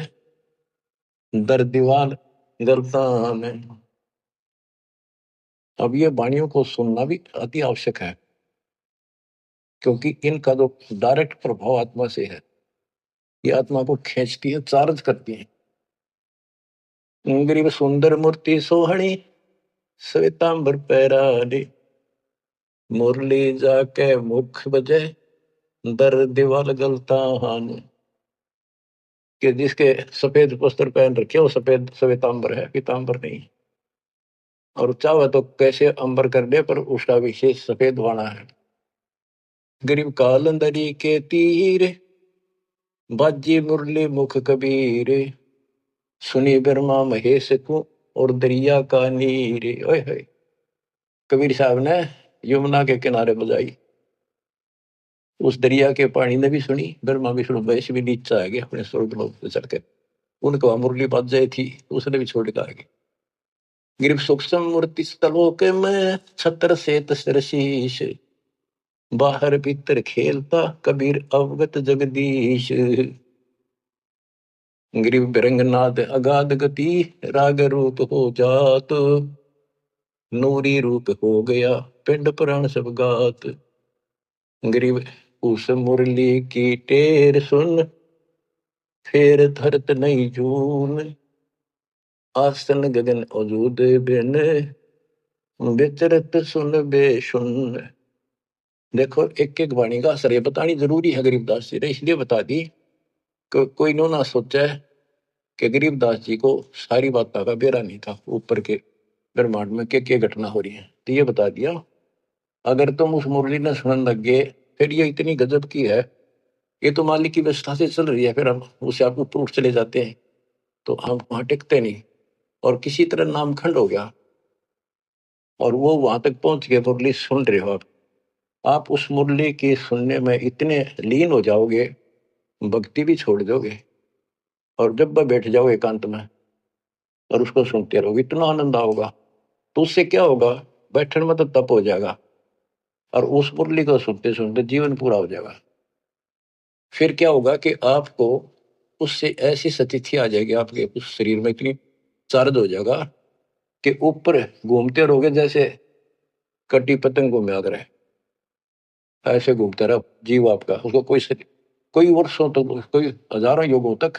दर दीवाल गलतान। अब ये वाणियों को सुनना भी अति आवश्यक है, क्योंकि इनका जो डायरेक्ट प्रभाव आत्मा से है, ये आत्मा को खींचती है, चार्ज करती है। गरीब सुंदर मूर्ति सोहणी, श्वेतांबर पैराने, मुरली जाके मुख बजे, दर दीवाल गलतान। कि जिसके सफेद वस्त्र पहन रखे वो सफेद श्वेतांबर है, पीतांबर नहीं। और चाहे तो कैसे अंबर कर दे, पर उसका विशेष सफेद वाणा है। गरीब कालंदरी के तीर, बाजी मुरली मुख कबीर, सुनी ब्रह्मा महेश को और दरिया का नीर। ओए होए, कबीर साहब ने यमुना के किनारे बजाई, उस दरिया के पानी ने भी सुनी, ब्रह्मा विष्णु महेश भी नीचे आ गए अपने स्वर्ग लोक से चढ़कर, उनको मुरली बज जाए थी, उसने भी छोड़ कर आ गए। गिरिव सूक्ष्म मूर्ति स्थलोक में, छत्र से तशीश, बाहर भीतर खेलता कबीर अवगत जगदीश। गिरिव बिरंगनाथ अगाध गति, राग रूप हो जात, नूरी रूप हो गया पिंड पुराण सब गात। गिरिव उस मुरली की टेर सुन, फेर धरत नहीं जून, आसन गगन अजूद बिन, विचरत सुन बेसुन। देखो एक एक वाणी का असर ये बतानी जरूरी है गरीबदास जी ने, इसलिए बता दी कि कोई नो ना सोचा है कि गरीबदास जी को सारी बातों का बेरा नहीं था, ऊपर के ब्रह्मांड में क्या क्या घटना हो रही है, तो ये बता दिया। अगर तुम उस मुरली ने सुनने लग गए, फिर ये इतनी गजब की है, ये तो मालिक की व्यवस्था से चल रही है, फिर हम उसे आप ऊपर उठ चले जाते हैं तो हम वहां टिकते नहीं, और किसी तरह नामखंड हो गया, और वो वहां तक पहुंच गए, मुरली सुन रहे हो आप उस मुरली की सुनने में इतने लीन हो जाओगे, भक्ति भी छोड़ दोगे, और जब वह बैठ जाओ एकांत में और उसको सुनते रहोगे, इतना आनंद आओगा। तो उससे क्या होगा, बैठने में तो तप हो जाएगा, और उस मुरली को सुनते सुनते जीवन पूरा हो जाएगा। फिर क्या होगा कि आपको उससे ऐसी स्थिति आ जाएगी, आपके उस शरीर में इतनी चार्ज हो जाएगा कि ऊपर घूमते रहोगे जैसे कटी पतंग घूमे रहे, ऐसे घूमता रहा जीव आपका, उसको कोई वर्षों तक, कोई हजारों युगों तक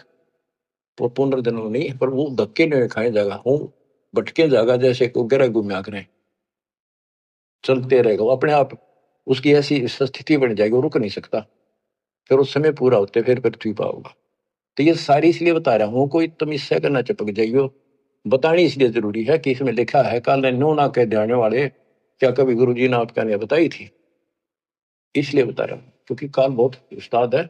वो पुनर्जन्म नहीं, पर वो धक्के नहीं खाए जाएगा, हूँ भटके जाएगा जैसे गिरा घूमया करें, चलते रहेगा वो अपने आप। उसकी ऐसी स्थिति बन जाएगी, वो रुक नहीं सकता, फिर उस समय पूरा होते फिर पृथ्वी पर होगा। तो ये सारी इसलिए बता रहा हूँ, कोई तुम इससे करना चिपक जाइयो, बतानी इसलिए जरूरी है कि इसमें लिखा है काल ने नो ना कह देने वाले, क्या कभी गुरु जी ने आपका ने बताई थी, इसलिए बता रहा हूँ क्योंकि काल बहुत उस्ताद है।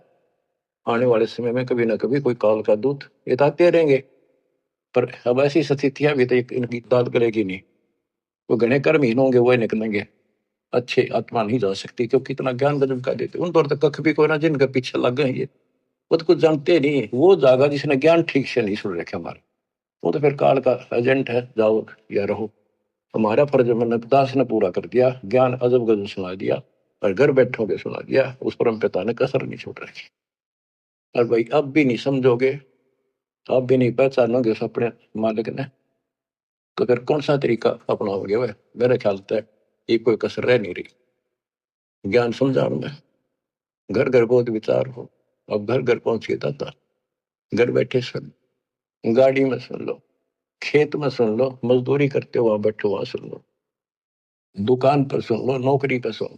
आने वाले समय में कभी ना कभी कोई काल का दूत बताते रहेंगे, पर अब ऐसी स्थितियां भी तो इनकी दाद करेगी नहीं, वो घने कर्महीन होंगे वो निकलेंगे, अच्छे आत्मा नहीं जा सकती क्योंकि इतना ज्ञान गजब का देते उन दौर तक कख भी कोई ना, जिनके पीछे लग गए ये वो तो कुछ जानते नहीं, वो जागा जिसने ज्ञान ठीक से नहीं सुन रखे हमारे, वो तो फिर काल का एजेंट है, जाओ या रहो। हमारा फर्ज मैंने दास ने पूरा कर दिया, ज्ञान अजब गजब सुना दिया, और घर बैठोगे सुना दिया, उस परम पिता ने कसर नहीं छोड़ रखी। और भाई अब भी नहीं समझोगे, अब भी नहीं पहचानोगे उस अपने मालिक ने, तो फिर कौन सा तरीका अपनाओगे वह, मेरे ख्याल से ये कोई कसर रह नहीं रही। ज्ञान समझाओ में घर घर बहुत विचार हो, अब घर घर पहुंच के था, घर बैठे सुन, गाड़ी में सुन लो, खेत में सुन लो, मजदूरी करते हो वहां बैठो वहां सुन लो, दुकान पर सुन लो, नौकरी पर सुन,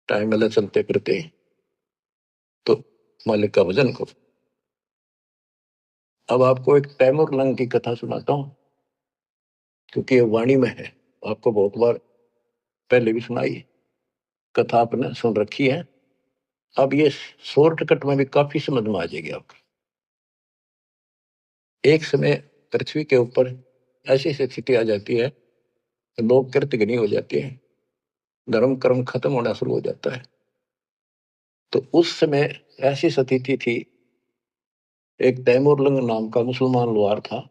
टाइम मिले चलते फिरते, तो मालिक का वजन करो। अब आपको एक तैमूर लंग की कथा सुनाता हूँ, क्योंकि ये वाणी में है, आपको बहुत बार पहले भी सुनाई, कथा आपने सुन रखी है, अब ये शॉर्टकट में भी काफी समझ में आ जाएगी आपको। एक समय पृथ्वी के ऊपर ऐसी स्थिति आ जाती है, लोग कृतघ्नी हो जाते हैं, धर्म कर्म खत्म होना शुरू हो जाता है। तो उस समय ऐसी स्थिति थी, एक तैमूरलंग नाम का मुसलमान लोहार था,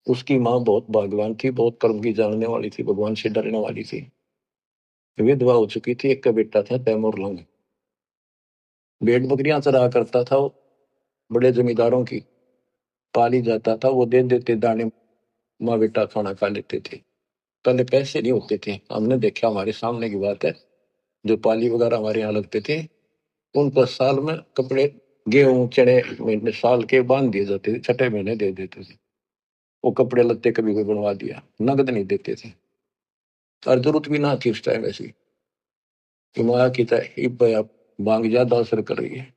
उसकी माँ बहुत भाग्यवान थी, बहुत कर्म की जानने वाली थी, भगवान से डरने वाली थी, विधवा हो चुकी थी, एक का बेटा था तैमूरलंग, भेड़ बकरियां चरा करता था वो, बड़े जमींदारों की पाली जाता था, वो दे देते दाने, माँ बेटा खाना खा लेते थे। पहले पैसे नहीं होते थे, हमने देखा, हमारे सामने की बात है, जो पाली वगैरह हमारे यहाँ लगते थे, उनको साल में कपड़े, गेहूं चने महीने साल के बांध दिए जाते थे, छठे महीने दे देते थे, वो कपड़े लत्ते कभी कोई बनवा दिया, नगद नहीं देते थे, और जरूरत भी ना थी उस टाइम ऐसी कि माया की आप मांग ज्यादा असर कर रही है।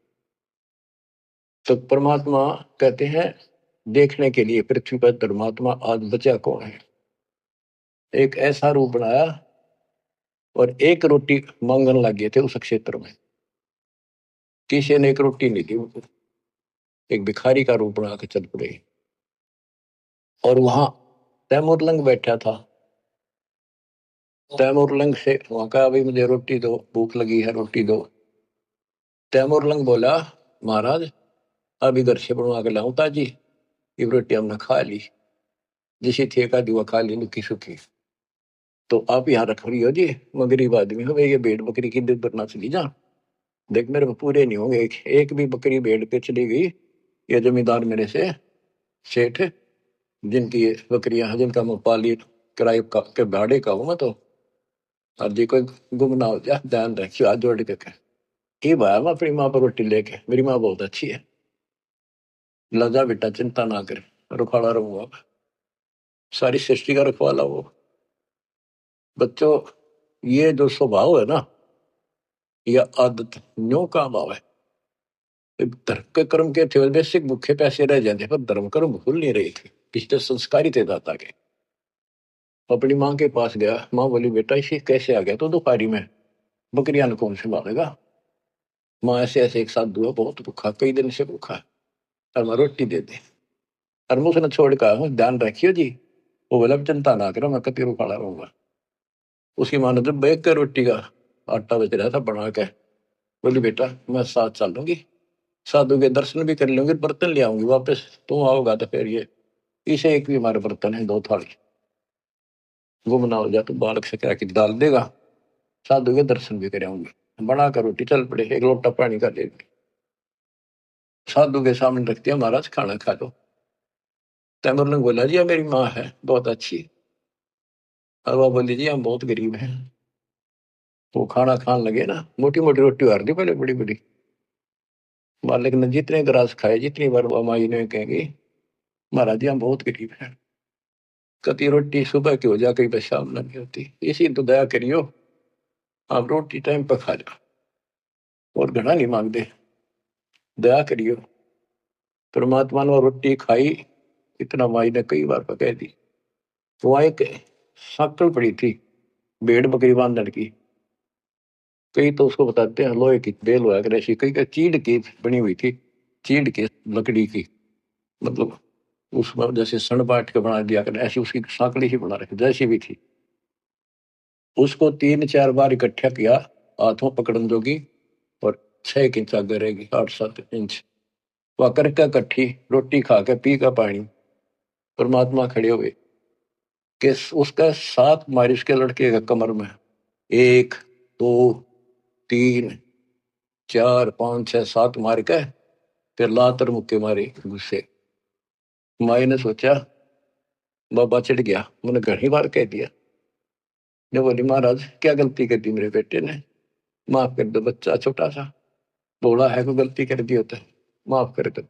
तो परमात्मा कहते हैं देखने के लिए पृथ्वी पर धर्मात्मा आज बचा कौन है, एक ऐसा रूप बनाया, और एक रोटी मांगने लग गए थे उस क्षेत्र में, किसी ने एक रोटी नहीं दी उनको, एक भिखारी का रूप बना के चल पड़े, और वहां तैमूरलंग बैठा था, तैमूरलंग से वहां कहा भाई मुझे रोटी दो, भूख लगी है रोटी दो। तैमूरलंग बोला महाराज अभी घर से बनवा के लाऊं ताजी, ये रोटी हमने खा ली, जिसी थे का दिवा खा ली लुकी सुखी, तो आप यहाँ रख रही हो जी, मैं गरीब आदमी हो, ये भेड़ बकरी की दूध भरना चली जा, देख मेरे को पूरे नहीं होंगे, एक भी बकरी भेड़ पे चली गई, ये जमींदार मेरे से सेठ, जिनकी बकरियां जिनका मैं पाली किराए का के भाड़े का हूं मैं, तो और जी कोई गुम ना हो जाए, ध्यान रखियो, हाथ जोड़ के कह, ये भाया मैं अपनी माँ पर रोटी लेके, मेरी माँ बहुत अच्छी है, लजा बेटा चिंता ना कर, रुखाड़ा रहूंगा, सारी सृष्टि का रखवाला वो। बच्चों ये जो स्वभाव है ना, यह आदत न्यो का भाव है, धर्म के कर्म के थे बेसिक भूखे पैसे रह जाते, पर धर्म कर्म भूल नहीं रही थी, पिछले संस्कारी थे दाता के। अपनी माँ के पास गया, माँ बोली बेटा इसे कैसे आ गया तो दोपहरी में, बकरियां ने कौन संभालेगा, माँ ऐसे ऐसे एक साथ दुआ, बहुत भूखा, कई दिन से भूखा है, और मैं रोटी दे दे, और मैं उसने छोड़ कर ध्यान रखियो जी, वो बोला चिंता ना करो मैं कति खड़ा रहूंगा। उसकी माँ ने जब बैग कर रोटी का आटा बच रहा था बना के, बोली बेटा मैं साथ चलूंगी, साधु के दर्शन भी कर लूंगी, बर्तन ले आऊंगी वापस, तुम आओगा तो फिर ये इसे एक भी हमारे बर्तन है, दो थाली, गुम ना हो जा तो बालक से क्या कि डाल देगा, साधु के दर्शन भी कर आऊंगी, बना कर रोटी चल पड़े, एक लोटा पानी का ले, साधु के सामने रखती है, महाराज खाना खा लो। तैमूर ने बोला जी मेरी माँ है बहुत अच्छी, और वह बोली जी हम बहुत गरीब हैं। वो खाना खान लगे ना, मोटी मोटी रोटी हार दी पहले, बड़ी बड़ी। मालिक ने जितने ग्रास खाए, जितनी बार माई ने कहेंगे महाराज जी हम बहुत गरीब हैं, कति रोटी सुबह की हो जा, कहीं पर शाम नहीं होती, इसी तो दया करियो, आप रोटी टाइम पर खा जाओ और घना नहीं मांगते, दया करियो। परमात्मा ने रोटी खाई, इतना माई ने कई बार कह दी। वहां एक साकल पड़ी थी भेड़ बकरी बांधने की, कई तो उसको बताते हैं लोहे की बेल हुआ कर ऐसी, कई का चीड़ की बनी हुई थी, चीड़ की लकड़ी की, मतलब उसमें जैसे सन बांट के बना दिया कर, ऐसी उसकी साकड़ी ही बना रखी जैसी भी थी। उसको 3-4 बार इकट्ठा किया, हाथों पकड़न जोगी, और 6 इंच आगे रहेगी, 8-7 इंच वह करके इकट्ठी रोटी खा के पी का पानी। परमात्मा खड़े हुए कि उसका 7 मारी उसके लड़के के कमर में, 1, 2, 3, 4, 5, 6, 7 मार के फिर लातर मुक्के मारे गुस्से। माई ने सोचा बाबा चिढ़ गया, मैंने घनी बार कह दिया। ने बोली महाराज क्या गलती कर दी मेरे बेटे ने, माफ कर दो, बच्चा छोटा सा बोला है, कोई गलती कर दी होता है, माफ कर दो।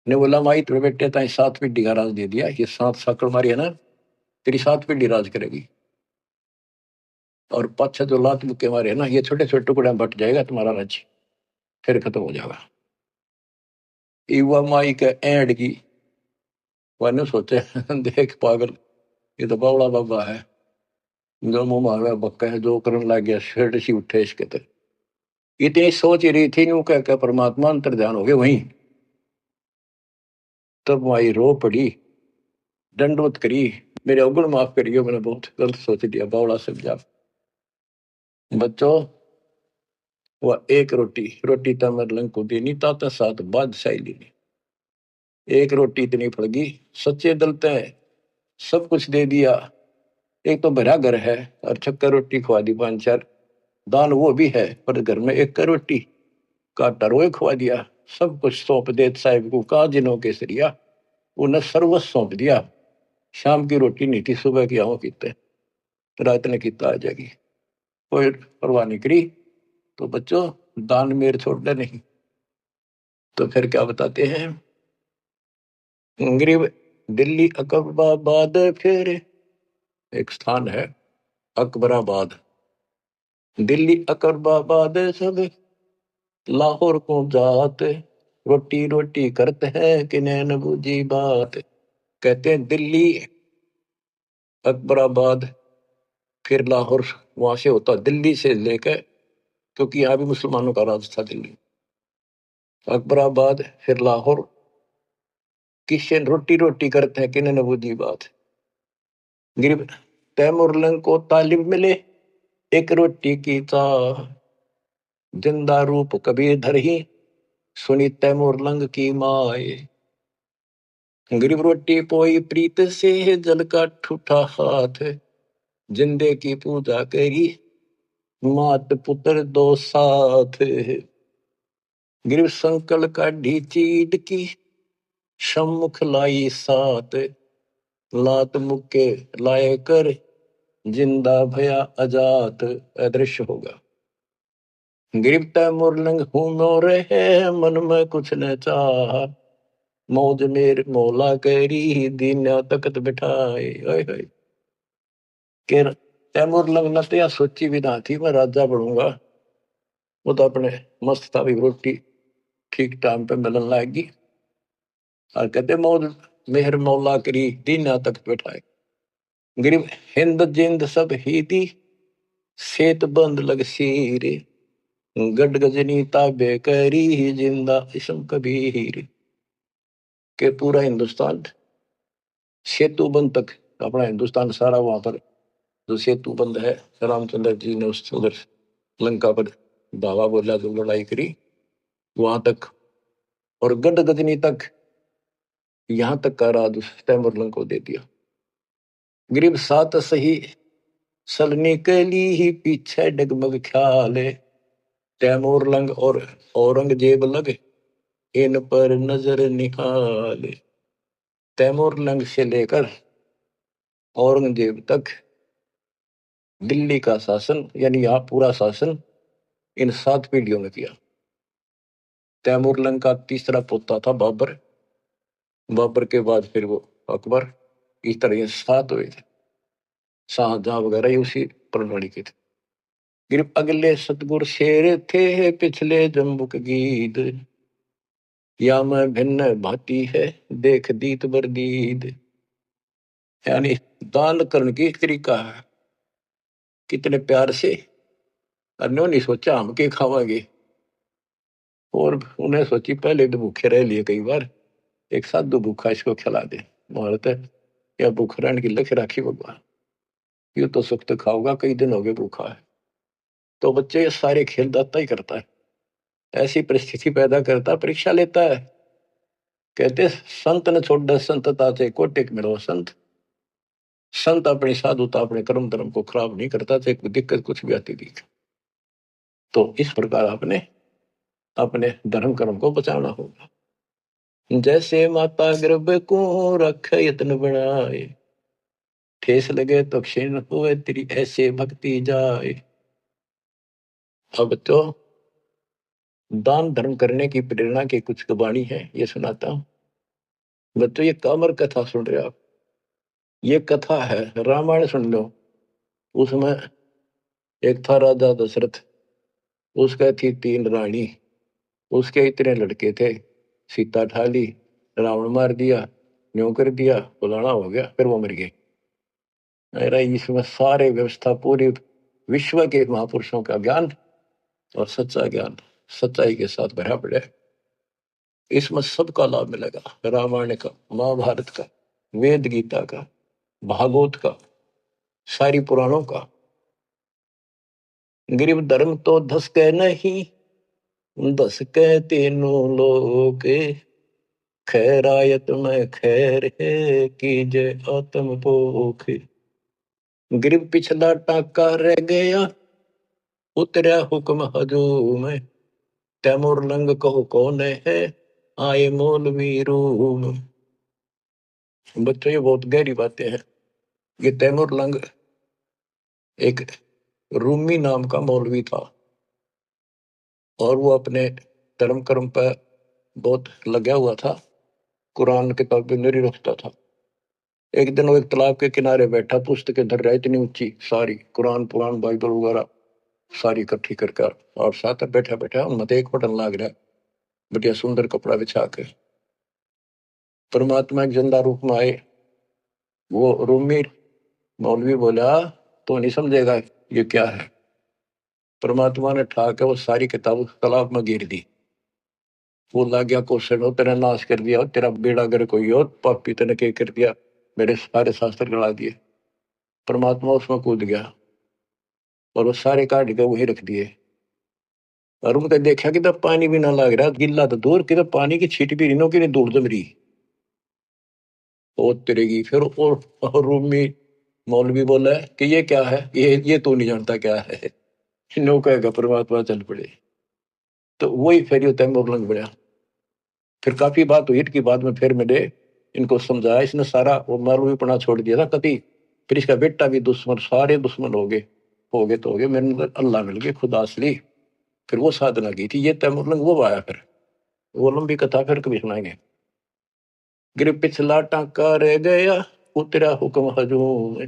ने बोला माई तेरे बेटे ताई 7 पीढ़ी का राज दे दिया, ये 7 साकड़ मारी है ना, तेरी 7 पीढ़ी राज करेगी, और 5-6 जो लात मुक्के मारे है ना, ये छोटे छोटे टुकड़े में बट जाएगा तुम्हारा राज्य, फिर खत्म हो जाएगा। युवा माई के एंड की मैंने सोचे देख पागल, ये तो बावड़ा बाबा है, जो मुंह मांगा बक्का है, जो करने लग गया शेड सी उठे इसके तक। इतनी सोच ही रही थी, यूं कह परमात्मा अंतर ध्यान हो गए वहीं। तब माई रो पड़ी, दंडवत करी, मेरे अवगुण माफ करियो, मैंने बहुत गलत सोच दिया, बावड़ा समझा। बच्चों वह एक रोटी रोटी तमर लंग को देनी ताता साथ बादशाही लेनी, एक रोटी इतनी फड़गी, सच्चे दलते सब कुछ दे दिया, एक तो भरा घर है और छक्कर रोटी खवा दी 5-4, दान वो भी है, पर घर में एक रोटी काटा रोए खवा दिया, सब कुछ सौंप दे साहिब को, कहा जिनों के सरिया उन्हें सर्वस्व सौंप दिया। शाम की रोटी नहीं थी, सुबह की आओ कीते, रात ने किता आ जाएगी, कोई परवाह नहीं करी। तो बच्चों दान मेर छोड़ना नहीं। तो फिर क्या बताते हैं, गरीब दिल्ली अकबराबाद, फिर एक स्थान है अकबराबाद, दिल्ली अकबराबाद सब लाहौर को जात, रोटी रोटी करते हैं कि नैन बूझी बात। कहते हैं दिल्ली अकबराबाद फिर लाहौर, वहां से होता दिल्ली से लेकर, क्योंकि यहाँ भी मुसलमानों का राज था दिल्ली, अकबराबाद फिर लाहौर, किशन रोटी रोटी करते हैं कि नैन बूझी बात। गरीब तैमुरलंग को तालिब मिले एक रोटी की चाह, जिंदा रूप कबीर धर ही सुनी तैमुरलंग की माए। गरीब रोटी पोई प्रीत से जल का ठूठा हाथ, जिंदे की पूजा करी मात पुत्र दो साथ। गरीब संकल का ढीचीड की सम्मुख लाई सात, लात मुक्के लाए कर जिंदा भया अजात, अदृश्य होगा। गिरफ्त मुरलंग हूं मोरे है मन में कुछ न चाह, मौज मेर मौला करी दीना तकत बिठाए। के तैमूर लगना तो या सोची भी ना थी मैं राजा बनूंगा, वो तो अपने मस्त था भी, रोटी ठीक टाइम पे मिलन लाएगी, और कहते मौज मेहर मौला करी दीना तक बिठाए। गरीब हिंद जिंद सब ही दी सेत बंद लग सीरे, गड गजनी ताबे करी जिंदा इसम कबीर। के पूरा हिंदुस्तान सेतु बंद तक, अपना हिंदुस्तान सारा वहां पर जो सेतु बंद है, रामचंद्र जी ने उस उधर लंका पर धावा बोला, जो लड़ाई करी वहां तक, और गड गजनी तक, यहां तक का राज तैमुरलंग को दे दिया। गरीब सात सही सलनी के लिए ही पीछे डगमग ख्याल, तैमुरलंग और औरंगजेब लग इन पर नजर निहाल। तैमुरलंग से लेकर औरंगजेब तक दिल्ली का शासन यानी यहाँ पूरा शासन इन 7 पीढ़ियों में किया। तैमूरलंग का तीसरा पोता था बाबर, बाबर के बाद फिर वो अकबर, इस तरह ये 7 हुए थे। शाहजहां वगैरह ये उसी प्रणाली के थे। फिर अगले सतगुर शेर थे पिछले जम्बुक गीत, या मैं भिन्न भांति है देख दीत बरदीद। यानी दान करने की एक तरीका है, कितने प्यार से। अन्यों नहीं सोचा हम के खावांगे, और उन्हें सोची पहले तो भूखे रह लिए कई बार, एक साधु भूखा इसको खिला दे। भारत है या भूख रहने की लख राखी भगवान, यू तो सुख तो खाओगा, कई दिन हो गए भूखा है। तो बच्चे ये सारे खेल दाता ही करता है, ऐसी परिस्थिति पैदा करता, परीक्षा लेता है। कहते संत ने छोड़ संतता से कोटिक मिलो संत, संत अपनी साधुता अपने कर्म धर्म को खराब नहीं करता, चाहे कोई दिक्कत कुछ भी आती थी। तो इस प्रकार आपने अपने धर्म कर्म को बचाना होगा। जैसे माता गर्भ को रख यत्न बनाए, ठेस लगे तो क्षीण हुए तेरी ऐसे भक्ति जाए। अब तो दान धर्म करने की प्रेरणा की कुछ वाणी है, ये सुनाता हूं बच्चों। ये कामर कथा सुन रहे हो आप, ये कथा है रामायण सुन लो। उसमें एक था राजा दशरथ, उसका थी 3 रानी, उसके इतने लड़के थे। सीता ठाली, रावण मार दिया, न्यों कर दिया, फलाना हो गया, फिर वो मर गए। अरे इसमें सारे व्यवस्था पूरी विश्व के महापुरुषों का ज्ञान और सच्चा ज्ञान सच्चाई के साथ भरा पड़ा है। इसमें सबका लाभ मिलेगा, रामायण का, महाभारत का, वेद गीता का, भागवत का, सारी पुराणों का। गरीब धर्म तो धस के नहीं, धस के तीनों लोग, खैरायत में खैर है कीजे आत्म पोख। गरीब पिछला टाका रह गया, उतरा हुक्म हजूम, तैमूर लंग कहो कौन है, आए मौलवी रूम। बच्चों ये बहुत गहरी बातें हैं। ये तैमूर लंग एक रूमी नाम का मौलवी था, और वो अपने धर्म कर्म पर बहुत लगा हुआ था, कुरान किताबें नहीं रखता था। एक दिन वो एक तालाब के किनारे बैठा, पुस्तकें धर रहा, इतनी ऊंची सारी, कुरान पुराण बाइबल वगैरह सारी इकट्ठी करके, और साथ बैठा बैठा उनमें एक बटन लाग रहा, बढ़िया सुंदर कपड़ा बिछा के। परमात्मा एक जिंदा रूप में आए। वो रूमी मौलवी बोला तो नहीं समझेगा ये क्या है। परमात्मा ने ठाक वो सारी किताब तालाब में गिर दी। वो लग गया क्वेश्चन, हो तेरा नाश कर दिया, तेरा बेड़ा अगर कोई हो, पापी तेने क्या कर दिया, मेरे सारे शास्त्र गड़ा दिए। परमात्मा उसमें कूद गया और वो सारे काट के वही रख दिए। और उनका देखा कि तब पानी भी ना लग रहा, गिल्ला तो दूर की, पानी की छीट भी नहीं, कि दूर जम रही और तिरेगी। फिर और रूमी मौलवी बोला है कि ये क्या है, ये तो नहीं जानता क्या है। नो कहेगा परमात्मा चल पड़े। तो वही फिर ये तैमूर लंग बना। फिर काफी बात हुई की बाद में फिर मैंने इनको समझाया, इसने सारा वो मौलवीपना छोड़ दिया था कभी। फिर इसका बेटा भी दुश्मन, सारे दुश्मन हो गए, तो हो गए, मेरे अंदर अल्लाह मिल गए, खुदा असली। फिर वो साधना की थी, ये तैमूर लंग वो आया। फिर वो लंबी कथा फिर कभी सुनाएंगे। गिर पिछला टांका रह गया, उतरा हुक्म हजूम,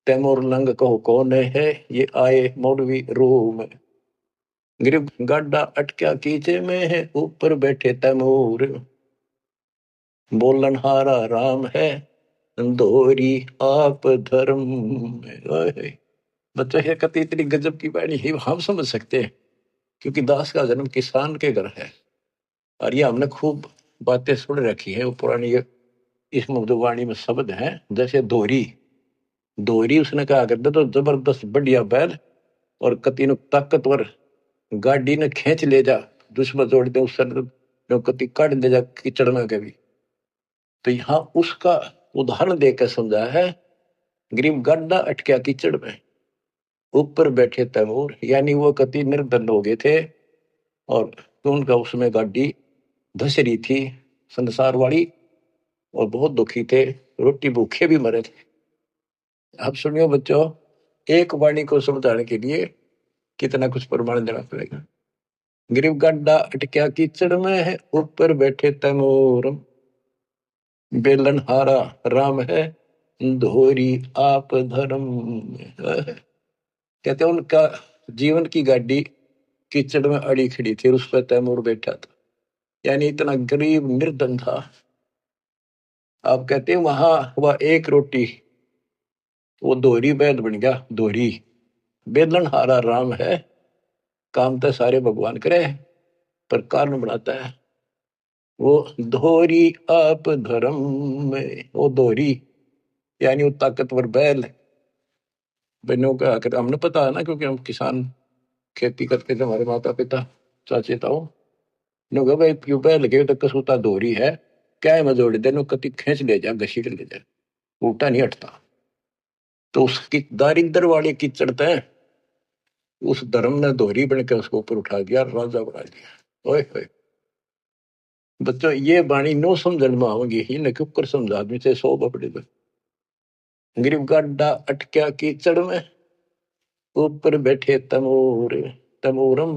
तैमूर लंग कहो कौन है, ये आए मौलवी रूम। गिर गाडा अटक्या कीचे में है, ऊपर बैठे तैमूर, बोलन हारा राम है, दोरी आप धर्म में। बच्चों ये कति इतनी गजब की बाणी है, हम समझ सकते हैं, क्योंकि दास का जन्म किसान के घर है। और ये हमने खूब बातें सुन रखी है, वो पुरानी इस मधुवाणी में शब्द है। जैसे दोहरी, दोहरी उसने कहा करता तो जबरदस्त बढ़िया बैल, और कति नु ताकतवर गाड़ी ने खींच ले जा, दुश्मन जोड़ दे उस कति काट दे जा कीचड़ में कभी। तो यहाँ उसका उदाहरण देकर समझा है। गरीब गड्ढा अटका कीचड़ में, ऊपर बैठे तैमूर, यानी वो कति निर्धन हो गए थे, और उनका उसमें गाड़ी धस रही थी संसार वाली, और बहुत दुखी थे, रोटी भूखे भी मरे थे। अब सुनियो बच्चों, एक वाणी को समझाने के लिए कितना कुछ प्रमाण देना पड़ेगा। गरीब गड्ढा अटक्या कीचड़ में है, ऊपर बैठे तैमूर, बेलन हारा राम है, धोरी आप धर्म। कहते हैं उनका जीवन की गाड़ी कीचड़ में अड़ी खड़ी थी, उस पर तैमूर बैठा था, यानी इतना गरीब निर्धन था। आप कहते हैं वहां वह एक रोटी, वो दोहरी बैल बन गया। दोहरी बेलन हारा राम है, काम तो सारे भगवान करे पर कारण बनाता है वो। धोरी आप धर्म में, वो दोहरी यानी वो ताकतवर बैल बनो का आकर हमने पता है ना, क्योंकि हम किसान खेती करते थे, हमारे माता पिता चाचे ताऊ नो भाई क्यों बैल लगे तो कसूता दोहरी है, क्या है मजोड़ देनो कति खींच ले जा, घसीट ले जा, उल्टा नहीं हटता। तो उसकी दारिद्र वाले की चढ़ते हैं, उस धर्म ने दोहरी बनकर उसको ऊपर उठा दिया, राजा बना दिया। ओए होए बच्चों, ये बाणी नो समझन में आओगी, इन्हें क्यों कर समझा आदमी से 100 बपड़े में। गरीब गाड्डा अटक्या कीचड़ में, ऊपर बैठे तमोर, तमोरम,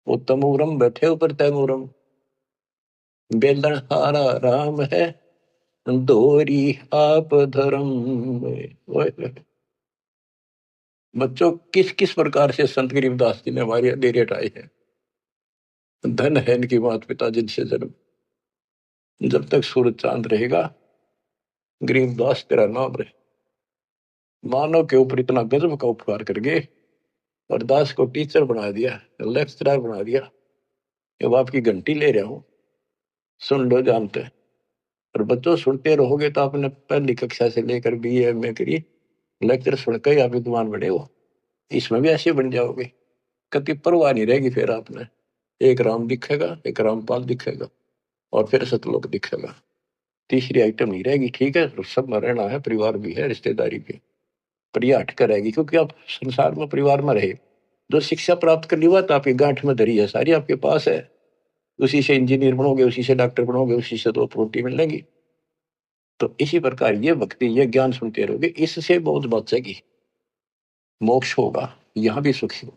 वो तमोरम बैठे ऊपर तैमूरम, बेलन हारा राम है, दोहरी आप धर्म। ओए होए बच्चों, किस किस प्रकार से संत गरीबदास जी ने हमारी अंधेरे हटाए हैं। धन है इनकी माता पिता जिनसे जन्म, जब तक सूरज चांद रहेगा गरीबदास तेरा नाम रहे। मानव के ऊपर इतना गजब का उपकार कर गए और दास को टीचर बना दिया, लेक्चरर बना दिया। अब आपकी घंटी ले रहा हूं, सुन लो जानते हैं। और बच्चों सुनते रहोगे तो आपने पहली कक्षा से लेकर BA MA करी, लेक्चर सुनकर ही आप विद्वान बने हो। इसमें भी ऐसे बन जाओगे, कति परवाह नहीं रहेगी फिर आपने। एक राम दिखेगा, एक रामपाल दिखेगा और फिर सतलोक दिखेगा, तीसरी आइटम नहीं रहेगी। ठीक है, सब में रहना है, परिवार भी है, रिश्तेदारी भी, पर यह हटकर रहेगी, क्योंकि आप संसार में परिवार में रहे। जो शिक्षा प्राप्त करनी हुआ तो आपकी गांठ में धरी है, सारी आपके पास है। उसी से इंजीनियर बनोगे, उसी से डॉक्टर बनोगे, उसी से 2 रोटी मिलेगी। तो इसी प्रकार ये भक्ति, ये ज्ञान सुनते रहोगे, इससे बहुत बचेगी, मोक्ष होगा, यहां भी सुखी हो।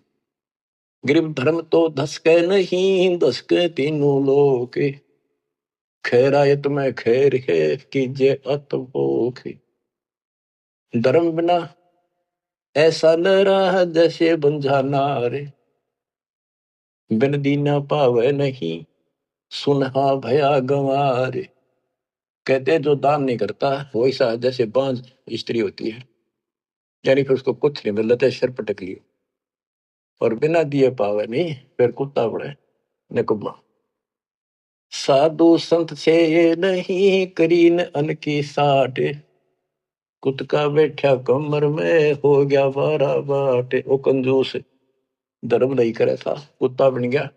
गरीब धर्म तो धसके नहीं, धसके तीनों लोग, खैरायत में खैर है कीजे अतभोग। धर्म बिना ऐसा न रहा जैसे बंझा नारे, बिन दीना पावे नहीं सुनहा भया गंवारे। कहते हैं जो दान नहीं करता वो ऐसा है जैसे बांझ स्त्री होती है, यानी फिर उसको कुछ नहीं मिलता, सिर पटक लियो। और बिना दिए पावे नहीं, फिर कुत्ता बड़े निकुम्मा। साधु संत से ये नहीं करीन अन की साठ, कुत्ता बैठा कमर में हो गया 12 बाट। वो कंजूस धर्म नहीं करे था, कुत्ता बन गया,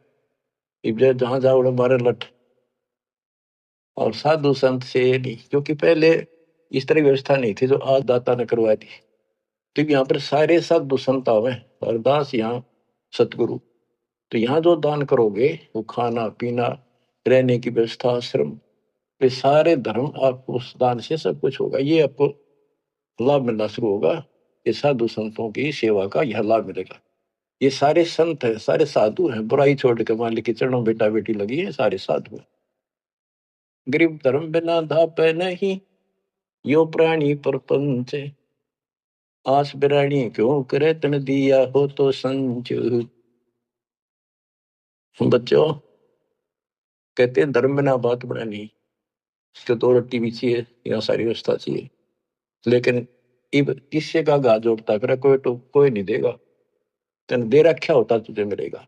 इब्जे जहां जाओ मारे लठ। और साधु संत से नहीं, क्योंकि पहले इस तरह की व्यवस्था नहीं थी जो आज दाता ने करवा दी। तो यहाँ पर सारे साधु संत आवे और दास यहाँ सतगुरु। तो यहाँ जो दान करोगे वो खाना पीना, रहने की व्यवस्था, आश्रम, ये सारे धर्म आपको उस दान से सब कुछ होगा। ये आपको लाभ मिलना शुरू होगा, ये साधु संतों की सेवा का यह लाभ मिलेगा। ये सारे संत है, सारे साधु हैं, बुराई छोड़ के मान ली कि चरणों बेटा बेटी लगी है, सारे साधु हैं। गरीब धर्म बिना धापे नहीं, यो प्राणी परपंच, आस बिरानी क्यों करे तन दिया हो तो संच। बच्चों, कहते हैं धर्म बिना बात बनानी, इसको 2 रोटी भी चाहिए, यहाँ सारी व्यवस्था चाहिए, लेकिन इब किससे का गा जोड़ता करे, कोई तो कोई नहीं देगा, तेन दे रखा होता तुझे मिलेगा।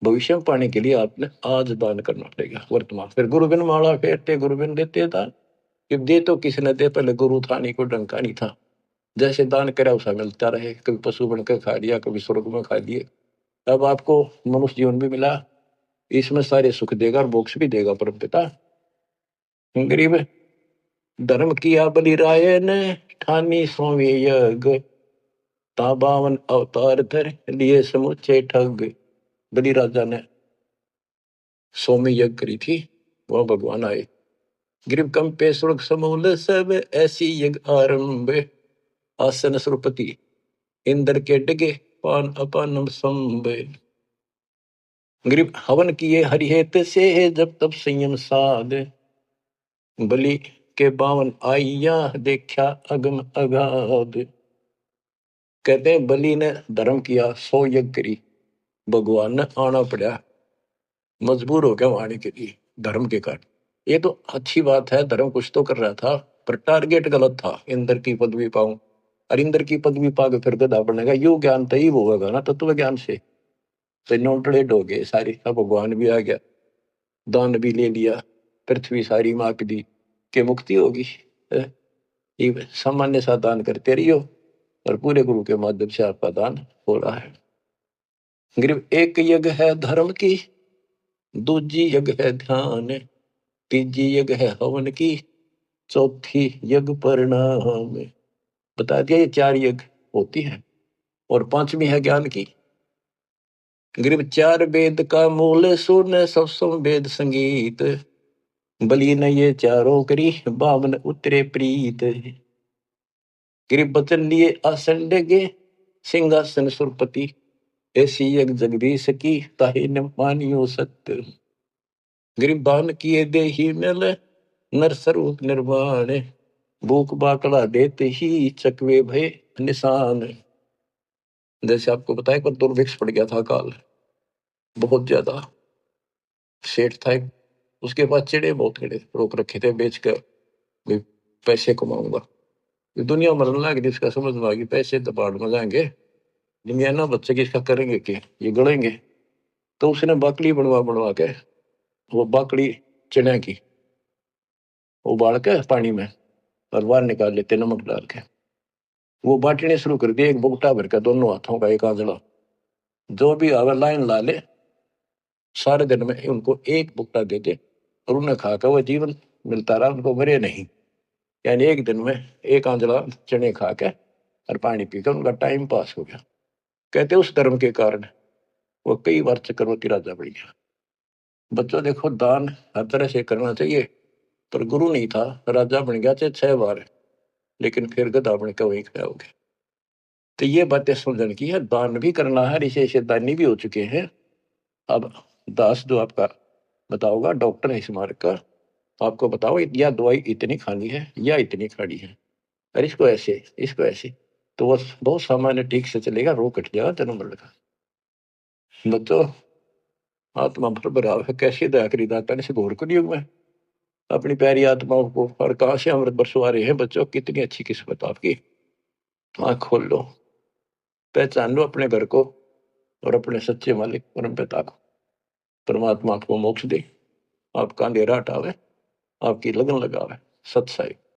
भविष्य में पाने के लिए आपने आज दान करना पड़ेगा वर्तमान। फिर गुरु बिन माला फेरते गुरु बिन देते दान, जब दे तो किसी ने दे, पहले गुरु था नहीं, कोई डंका नहीं था। जैसे दान करा उसे मिलता रहे, कभी पशु बनकर खा लिया, कभी स्वर्ग में खा लिए। अब आपको मनुष्य जीवन भी मिला, इसमें सारे सुख देगा और मोक्ष भी देगा परम पिता। गरीब धर्म किया बलि राय ने, ठानी सोवी यज्ञ, ता 52 अवतार धर लिए समुचे ठग। बलि राजा ने सोमी यज्ञ करी थी, वह भगवान आए। गरीब कंपे स्वर्ग समूल सब, ऐसी यज्ञ आरंभ, आसन सुरपति इंद्र के डगे पान अपानम संबे। गरीब हवन किए हरिहेत से जब तब संयम साध, बलि के बावन आइया देखा अगम अगाध। कहते हैं बलि ने धर्म किया 100 यज्ञ करी, भगवान ने आना पड़ा, मजबूर हो गया आने के लिए धर्म के कारण। ये तो अच्छी बात है, धर्म कुछ तो कर रहा था, पर टारगेट गलत था, इंद्र की पदवी पाऊं। और इंद्र की पदवी पाके फिर गधा बनेगा, यू ज्ञान तो ही होगा ना तत्व ज्ञान से। तो नोटलेट हो गए सारी, अब भगवान भी आ गया, दान भी ले लिया, पृथ्वी सारी माप दी कि मुक्ति होगी। ये सामान्य सा दान करते रहियो और पूरे गुरु के माध्यम से आपका दान हो रहा है। गरीब एक यज्ञ है धर्म की, दूजी यज्ञ है ध्यान, तीजी यज्ञ है हवन की, चौथी यज्ञ परिणाम। बता दिया ये 4 यज्ञ होती है, और 5वीं है ज्ञान की। गरीब 4 वेद का मूल सुन सब वेद संगीत, बलि ने ये चारों करी बामन उतरे प्रीत। गरीब बचन लिए आसन डगे सिंहासन सुरपति, ऐसी यज्ञ जगदीश की ताहि न मानियो सत्य। गरीब बान किए दे ही मिल नर स्वरूप निर्वाण, भूख बाकड़ा देते ही चकवे भय निशान। जैसे आपको बताया कि दुर्भिक्ष पड़ गया था काल, बहुत ज्यादा। सेठ था एक, उसके पास चिड़े बहुत खड़े रोक रखे थे बेच कर, भी पैसे कमाऊंगा। दुनिया मरने लगी, इसका समझ में आ गई पैसे तो बाढ़ में जाएंगे, दुनिया ना बच्चे की इसका करेंगे कि ये गड़ेंगे। तो उसने बाकड़ी बनवा बनवा के, वो बाकड़ी चने की उबाल के पानी में और बाहर निकाल लेते नमक डाल के, वो बांटने शुरू कर दिए, एक बुगटा भर के दोनों हाथों का एक आंजला, जो भी आवे लाइन ला ले, सारे दिन में उनको एक बुगटा दे दे और उन्हें खाकर वो जीवन मिलता रहा, उनको मरे नहीं। यानी एक दिन में एक आंजला चने खा के और पानी पीकर उनका टाइम पास हो गया। कहते उस धर्म के कारण वो कई बार चक्रवर्ती राजा बन गया। बच्चों देखो, दान हर तरह से करना चाहिए, पर गुरु नहीं था, राजा बन गया चाहे 6 बार, लेकिन फिर गधा बन के वहीं खड़ा हो गया। तो ये बातें समझने की है, दान भी करना है, ऋषि ऐसे दानी भी हो चुके हैं। अब दास जो आपका बताओगा, डॉक्टर है इस मार्ग का, आपको बताओ या दवाई इतनी खानी है या इतनी खानी है, और इसको ऐसे इसको ऐसे, तो बस बहुत सामान्य ठीक से चलेगा, रोग कट जाएगा जन्म मरण का। बच्चों, आत्मा भर भराव है, कैसे दया करी दाता ने इस घोर कलयुग में अपनी प्यारी आत्माओं को, और कहां से अमृत बरसवा रहे हैं। बच्चों, कितनी अच्छी किस्मत आपकी। आंख खोल लो, पहचान लो अपने घर को और अपने सच्चे मालिक परम पिता को। परमात्मा आपको मोक्ष दे, आपका अंधेरा हटावे, आपकी लगन लगावे। सत साई।